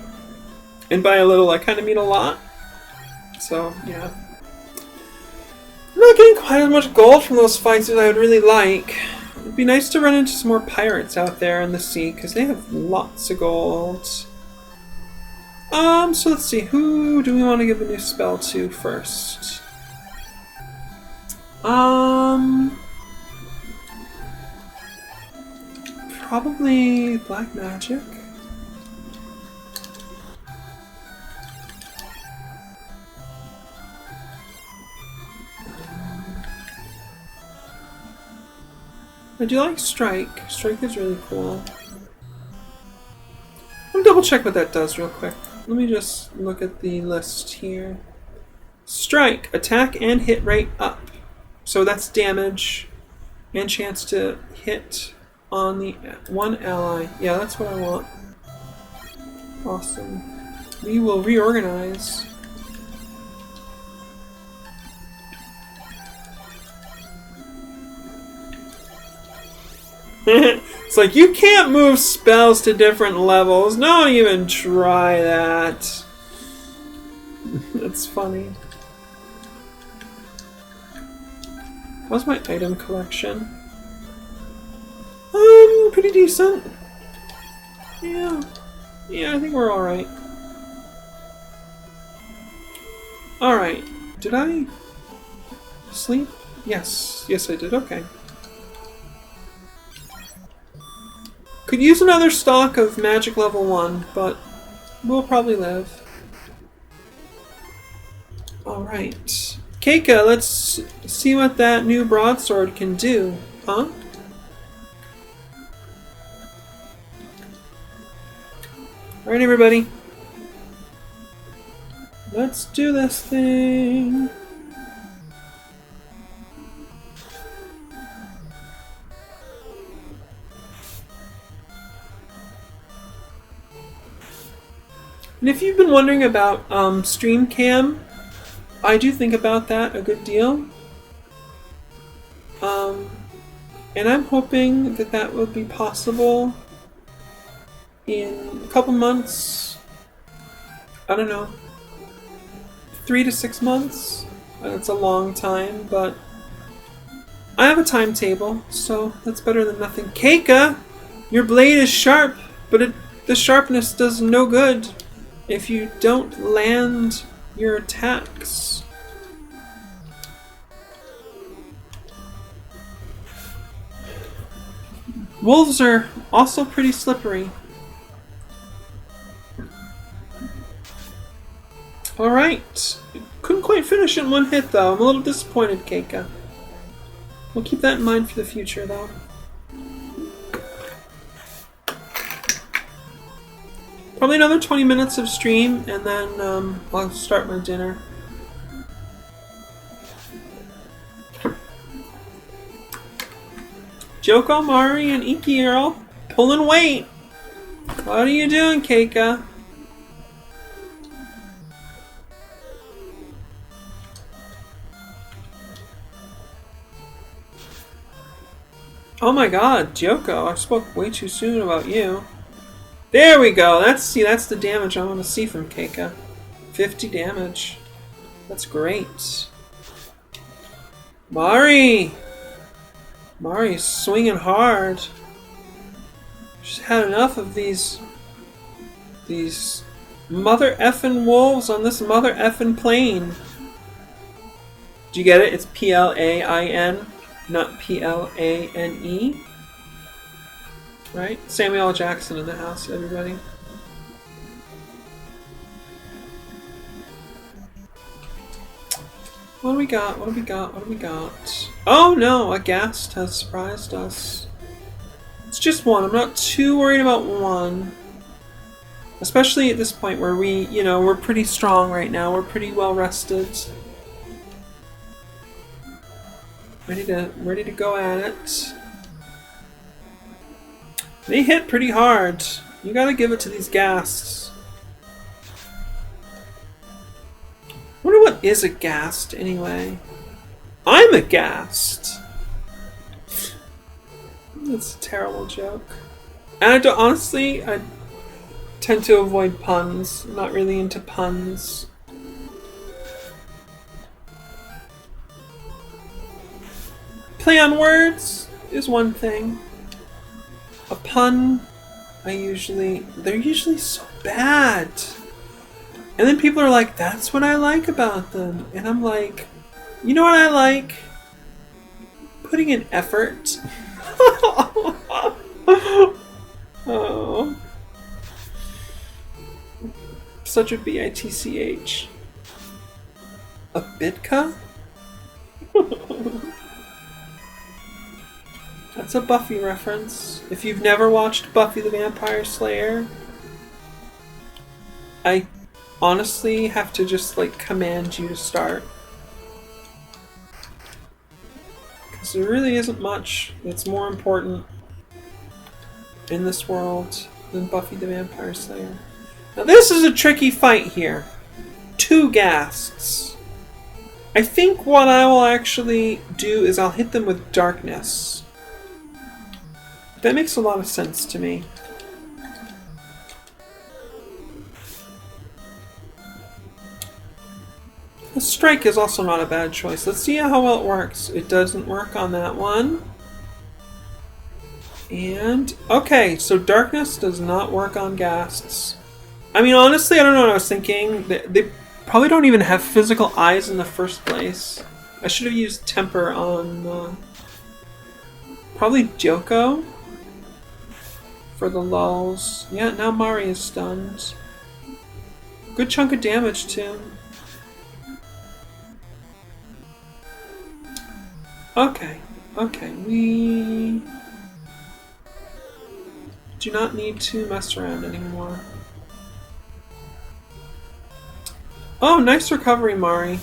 And by a little, I kind of mean a lot. So, yeah. I'm not getting quite as much gold from those fights as I would really like. It'd be nice to run into some more pirates out there in the sea, because they have lots of gold. So let's see, who do we want to give a new spell to first? Probably Black Magic. I do like Strike. Strike is really cool. Let me double check what that does real quick. Let me just look at the list here. Strike, attack and hit rate up. So that's damage and chance to hit on the one ally. Yeah, that's what I want. Awesome. We will reorganize. It's like, you can't move spells to different levels. Don't even try that. That's funny. How's my item collection? Pretty decent. Yeah. Yeah, I think we're alright. Alright. Did I sleep? Yes. Yes, I did. Okay. Could use another stock of magic level 1, but we'll probably live. Alright. Keika, let's see what that new broadsword can do. Huh? Alright, everybody. Let's do this thing. And if you've been wondering about stream cam, I do think about that a good deal. And I'm hoping that that will be possible in a couple months. I don't know. 3 to 6 months. It's a long time, but I have a timetable, so that's better than nothing. Keika, your blade is sharp, but the sharpness does no good if you don't land your attacks. Wolves are also pretty slippery. Alright. Couldn't quite finish in one hit, though. I'm a little disappointed, Keika. We'll keep that in mind for the future, though. Probably another 20 minutes of stream, and then I'll start my dinner. Joko, Mari, and Iki are all pulling weight. What are you doing, Keika? Oh my god, Joko, I spoke way too soon about you. There we go. That's the damage I want to see from Keika. 50 damage. That's great. Mari's swinging hard. She's had enough of these mother effing wolves on this mother effing plane. Do you get it? It's Plain, not Plane. Right? Samuel L. Jackson in the house, everybody. What do we got? What do we got? What do we got? Oh no, a ghast has surprised us. It's just one. I'm not too worried about one. Especially at this point where we're pretty strong right now. We're pretty well rested. Ready to go at it. They hit pretty hard. You gotta give it to these ghasts. Wonder what is a ghast anyway? I'm a ghast. That's a terrible joke. And honestly, I tend to avoid puns. I'm not really into puns. Play on words is one thing. A pun, they're usually so bad. And then people are like, that's what I like about them. And I'm like, you know what I like? Putting in effort. Oh. Such a bitch. A bitka? That's a Buffy reference. If you've never watched Buffy the Vampire Slayer, I honestly have to just command you to start. Because there really isn't much that's more important in this world than Buffy the Vampire Slayer. Now this is a tricky fight here. 2 ghasts. I think what I will actually do is I'll hit them with darkness. That makes a lot of sense to me. A strike is also not a bad choice. Let's see how well it works. It doesn't work on that one. And, okay, so darkness does not work on ghasts. I mean, honestly, I don't know what I was thinking. They probably don't even have physical eyes in the first place. I should have used temper on, probably Joko. For the lulls. Yeah, now Mari is stunned. Good chunk of damage, too. Okay. We do not need to mess around anymore. Oh, nice recovery, Mari.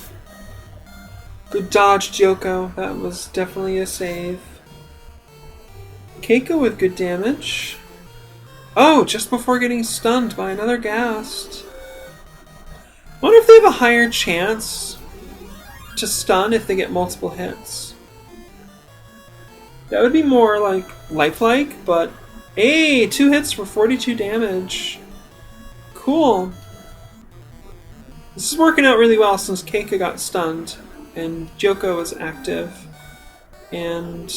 Good dodge, Joko. That was definitely a save. Keiko with good damage. Oh, just before getting stunned by another ghast. Wonder if they have a higher chance to stun if they get multiple hits. That would be more like lifelike, but hey, 2 hits for 42 damage. Cool. This is working out really well since Keika got stunned and Joko was active and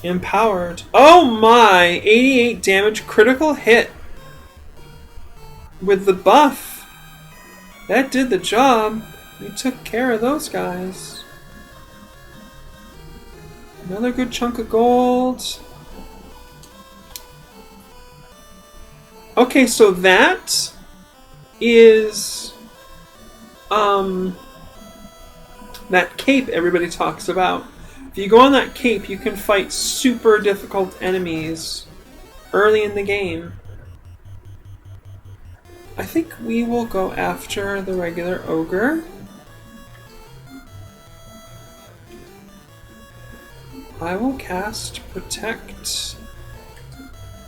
empowered. Oh my! 88 damage, critical hit with the buff. That did the job. You took care of those guys. Another good chunk of gold. Okay, so that is that cape everybody talks about. If you go on that cape, you can fight super difficult enemies early in the game. I think we will go after the regular ogre. I will cast Protect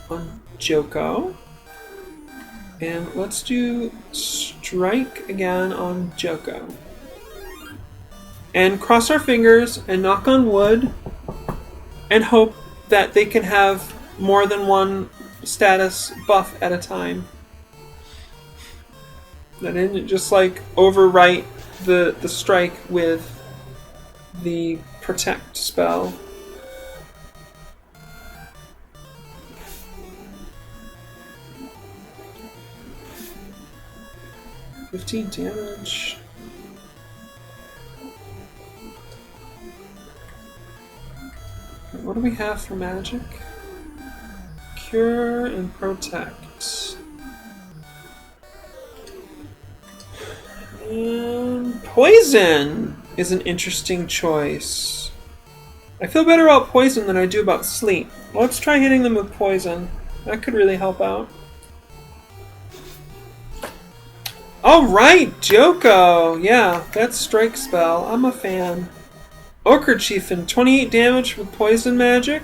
on Joko. And let's do Strike again on Joko. And cross our fingers and knock on wood and hope that they can have more than one status buff at a time. That didn't just like overwrite the strike with the Protect spell. $15 damage. What do we have for magic? Cure and Protect. And Poison is an interesting choice. I feel better about Poison than I do about Sleep. Let's try hitting them with Poison. That could really help out. Alright, Joko! Yeah, that's Strike spell. I'm a fan. Ochre Chieftain, 28 damage with Poison magic.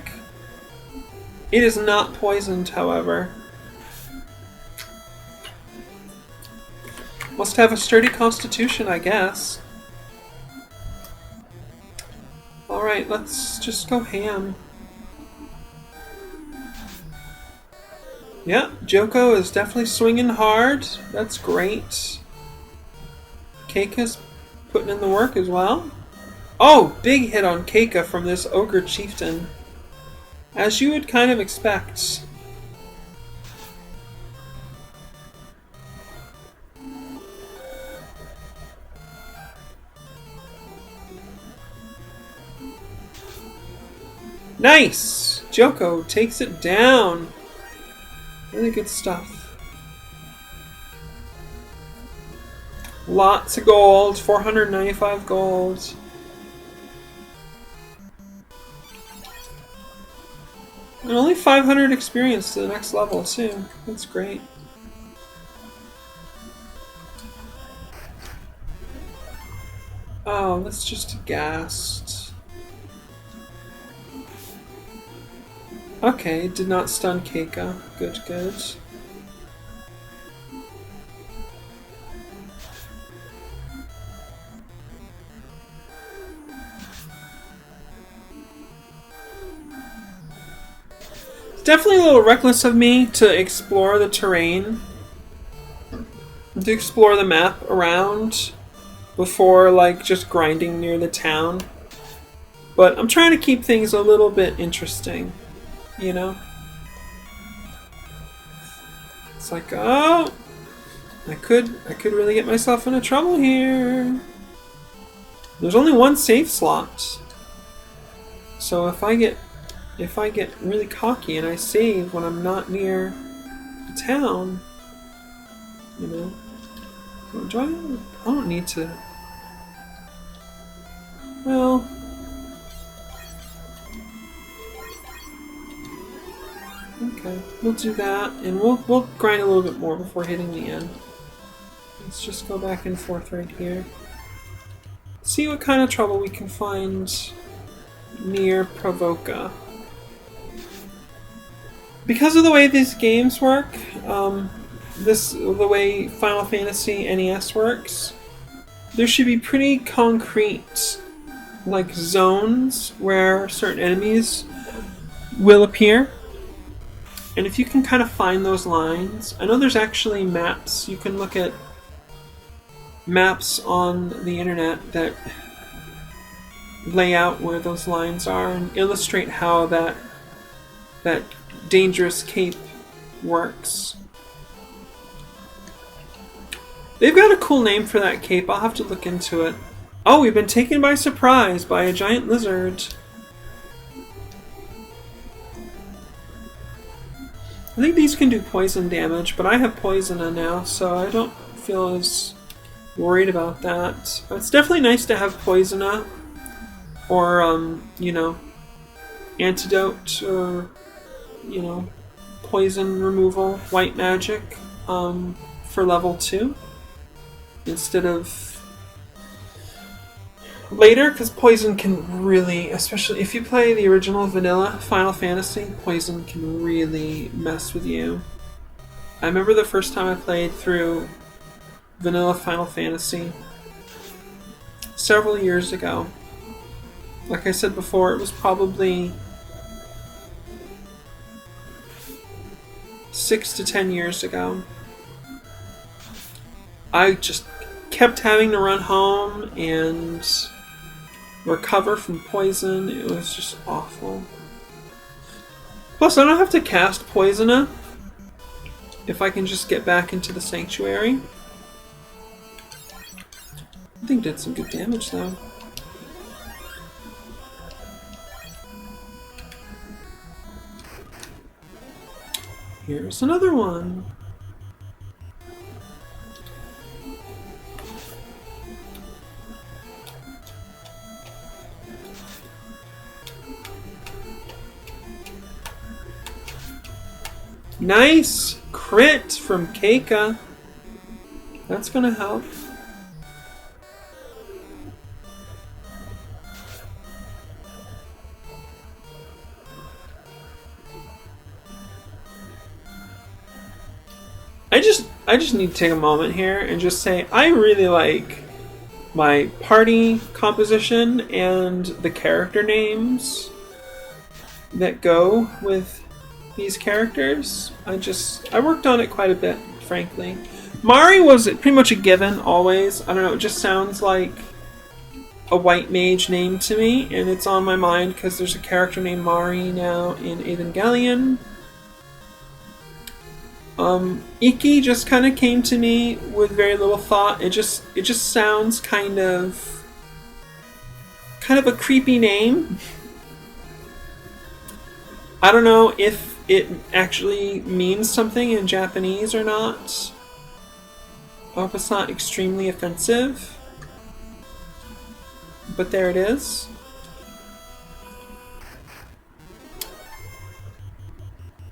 It is not poisoned, however. Must have a sturdy constitution, I guess. Alright, let's just go ham. Yeah, Joko is definitely swinging hard. That's great. Keika's putting in the work as well. Oh, big hit on Keika from this Ogre Chieftain. As you would kind of expect. Nice! Joko takes it down. Really good stuff. Lots of gold, 495 gold. And only 500 experience to the next level too. That's great. Oh, that's just a ghast. Okay, did not stun Keika. Good, good. It's definitely a little reckless of me to explore the terrain, to explore the map around before like just grinding near the town. But I'm trying to keep things a little bit interesting. You know? It's like, oh, I could really get myself into trouble here. There's only one save slot. So if I get really cocky and I save when I'm not near the town, you know, I don't need to. Well, okay, we'll do that, and we'll grind a little bit more before hitting the end. Let's just go back and forth right here. See what kind of trouble we can find near Pravoka. Because of the way these games work, the way Final Fantasy NES works, there should be pretty concrete, like, zones where certain enemies will appear. And if you can kind of find those lines, I know there's actually maps. You can look at maps on the internet that lay out where those lines are and illustrate how that dangerous cape works. They've got a cool name for that cape. I'll have to look into it. Oh, we've been taken by surprise by a giant lizard. I think these can do poison damage, but I have Poisona now, so I don't feel as worried about that. It's definitely nice to have Poisona, or, you know, Antidote, or, you know, Poison Removal, White Magic, for level 2, instead of later, because Poison can really, especially if you play the original vanilla Final Fantasy, Poison can really mess with you. I remember the first time I played through vanilla Final Fantasy several years ago. Like I said before, it was probably 6 to 10 years ago. I just kept having to run home and recover from poison. It was just awful. Plus, I don't have to cast Poisona if I can just get back into the sanctuary. I think did some good damage though. Here's another one. Nice crit from Keika. That's gonna help. I just need to take a moment here and just say I really like my party composition and the character names that go with these characters. I worked on it quite a bit, frankly. Mari was pretty much a given always. I don't know, it just sounds like a white mage name to me, and it's on my mind because there's a character named Mari now in Evangelion. Iki just kind of came to me with very little thought. It just sounds kind of a creepy name. I don't know if it actually means something in Japanese or not. I hope it's not extremely offensive. But there it is.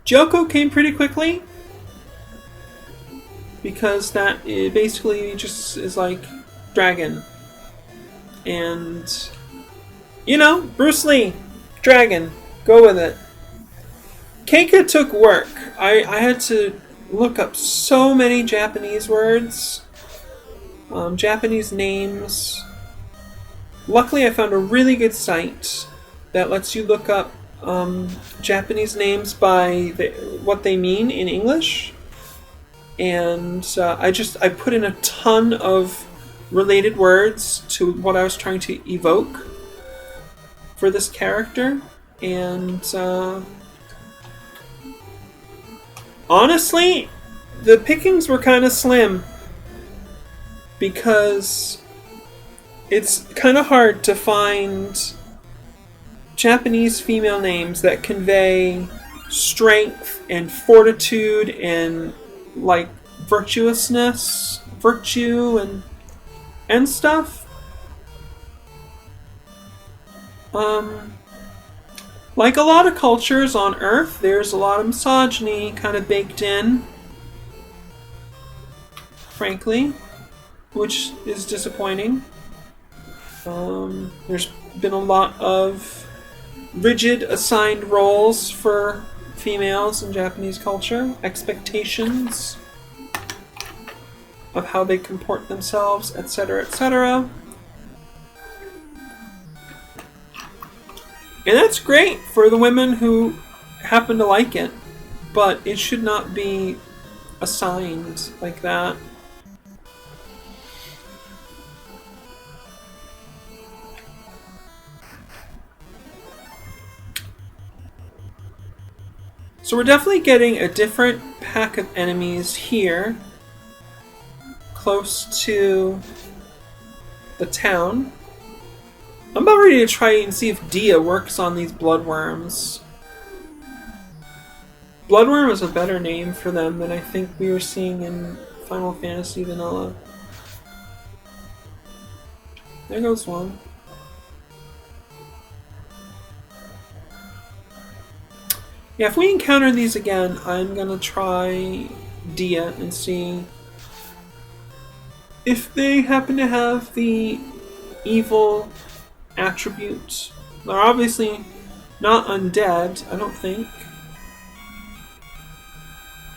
Joko came pretty quickly, because that basically just is like dragon. And, you know, Bruce Lee, dragon, go with it. Keika took work. I had to look up so many Japanese words, Japanese names. Luckily, I found a really good site that lets you look up Japanese names by what they mean in English. And I put in a ton of related words to what I was trying to evoke for this character. And honestly, the pickings were kind of slim, because it's kind of hard to find Japanese female names that convey strength and fortitude and like virtuousness, virtue and stuff. Like a lot of cultures on Earth, there's a lot of misogyny kind of baked in, frankly, which is disappointing. There's been a lot of rigid assigned roles for females in Japanese culture, expectations of how they comport themselves, etc., etc. And that's great for the women who happen to like it, but it should not be assigned like that. So we're definitely getting a different pack of enemies here, close to the town. I'm about ready to try and see if Dia works on these bloodworms. Bloodworm is a better name for them than I think we were seeing in Final Fantasy Vanilla. There goes one. Yeah, if we encounter these again, I'm gonna try Dia and see if they happen to have the evil attribute. They're obviously not undead, I don't think.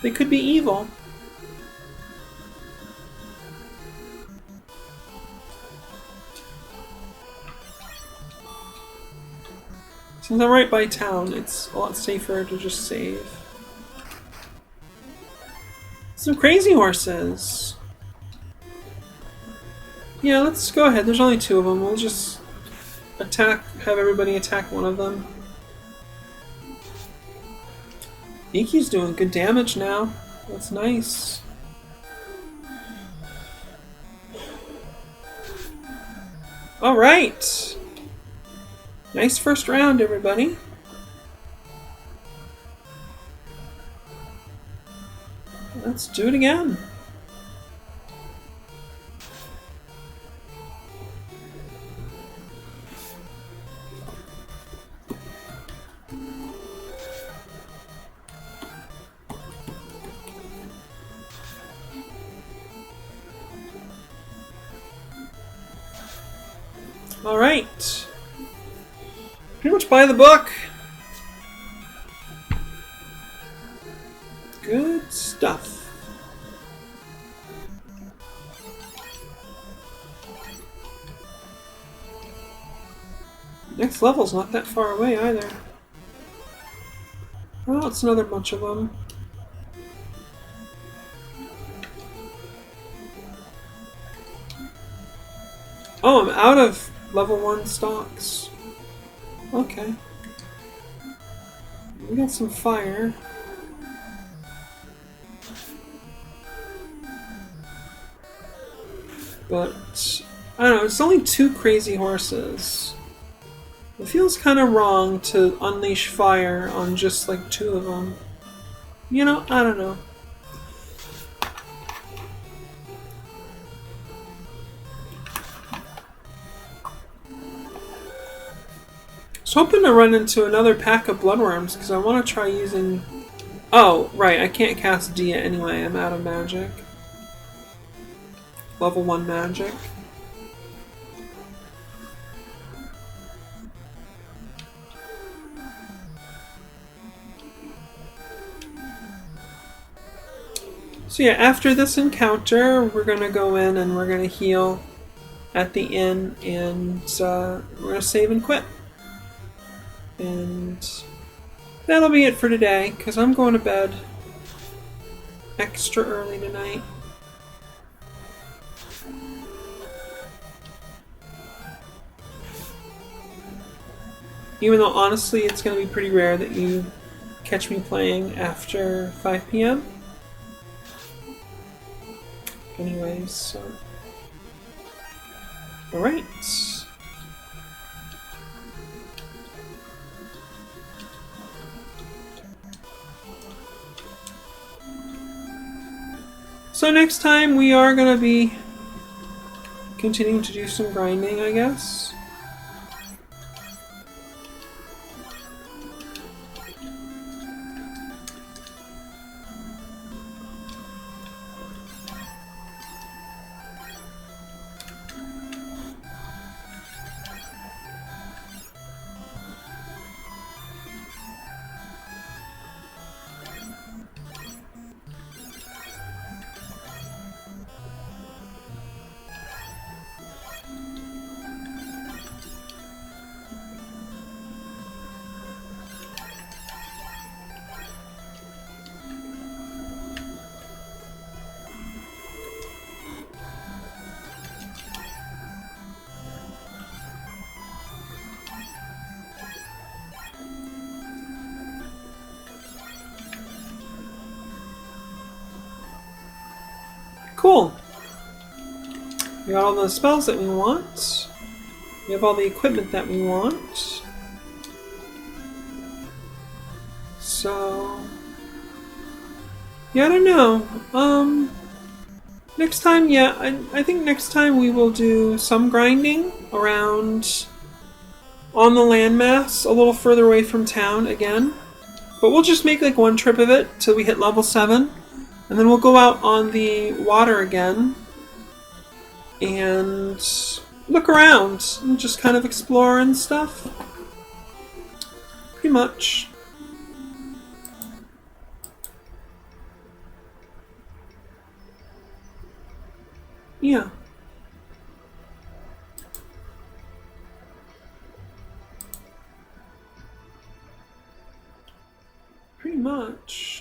They could be evil. Since I'm right by town, it's a lot safer to just save. Some crazy horses! Yeah, let's go ahead. There's only 2 of them. We'll just have everybody attack one of them. Iki's doing good damage now. That's nice. Alright! Nice first round, everybody. Let's do it again. Alright. Pretty much buy the book. Good stuff. Next level's not that far away either. Well, it's another bunch of them. Oh, I'm out of level 1 stocks. Okay. We got some fire. But, I don't know, it's only 2 crazy horses. It feels kind of wrong to unleash fire on just like 2 of them. You know, I don't know. I was hoping to run into another pack of bloodworms because I want to try using... Oh, right, I can't cast Dia anyway, I'm out of magic. Level 1 magic. So yeah, after this encounter, we're going to go in and we're going to heal at the inn and we're going to save and quit. And that'll be it for today, because I'm going to bed extra early tonight. Even though, honestly, it's going to be pretty rare that you catch me playing after 5 p.m. Anyways, so... Alright. So next time we are going to be continuing to do some grinding, I guess. Cool. We got all the spells that we want. We have all the equipment that we want. So... yeah, I don't know. Next time, yeah, I think next time we will do some grinding around on the landmass, a little further away from town again. But we'll just make like one trip of it till we hit level 7. And then we'll go out on the water again and look around and just kind of explore and stuff. Pretty much. Yeah. Pretty much.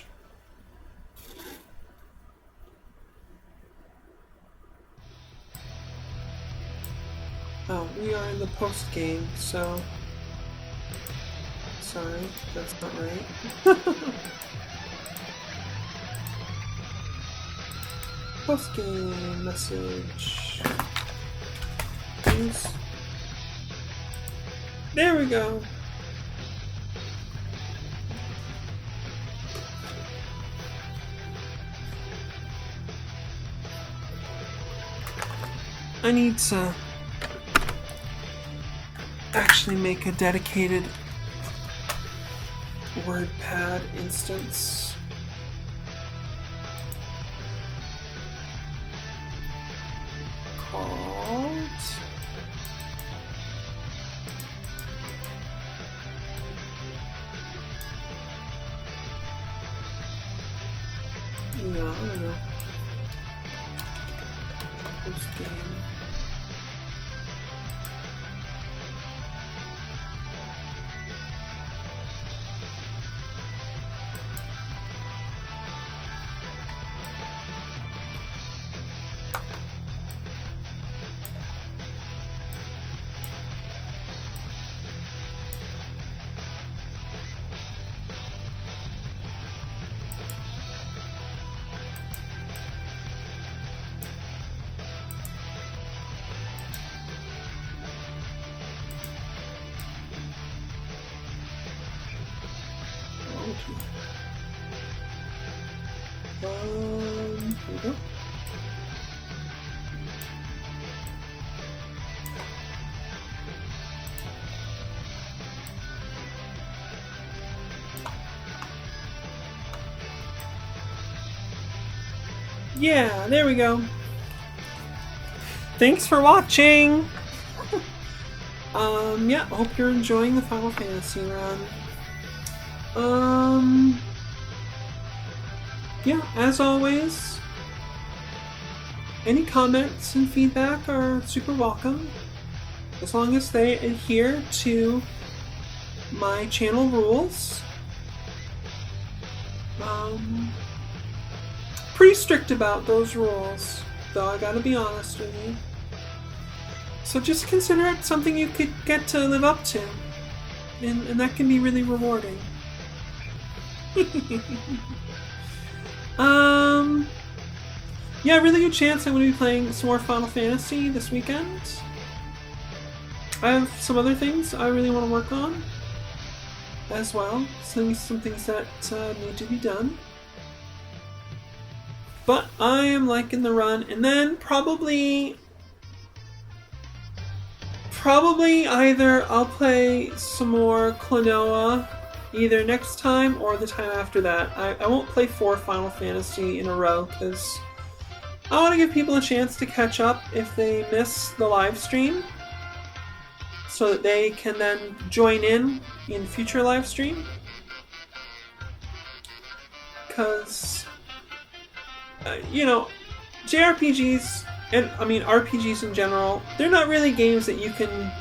Oh, we are in the post game, so... sorry, that's not right. Post game message. Please. There we go. I need to actually make a dedicated WordPad instance. Called... no, I don't know. Post game. Here we go. Yeah, there we go. Thanks for watching! Yeah, I hope you're enjoying the Final Fantasy run. Yeah, as always, any comments and feedback are super welcome, as long as they adhere to my channel rules. Pretty strict about those rules, though, I gotta be honest with you. So just consider it something you could get to live up to, and that can be really rewarding. Yeah, really good chance I'm going to be playing some more Final Fantasy this weekend. I have some other things I really want to work on as well. Some things that need to be done. But I am liking the run, and then probably either I'll play some more Klonoa either next time or the time after that. I won't play 4 Final Fantasy in a row because I want to give people a chance to catch up if they miss the live stream, so that they can then join in future live stream. Because, you know, JRPGs, and I mean RPGs in general, they're not really games that you can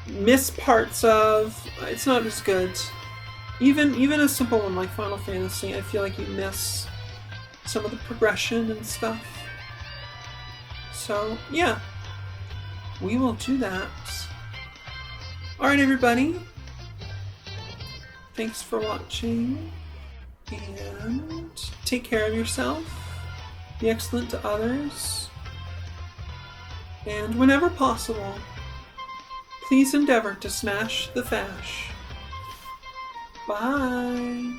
miss parts of. It's not as good. Even a simple one like Final Fantasy, I feel like you miss some of the progression and stuff. So, yeah. We will do that. Alright, everybody. Thanks for watching. And take care of yourself. be excellent to others, and whenever possible, please endeavor to smash the fash. Bye!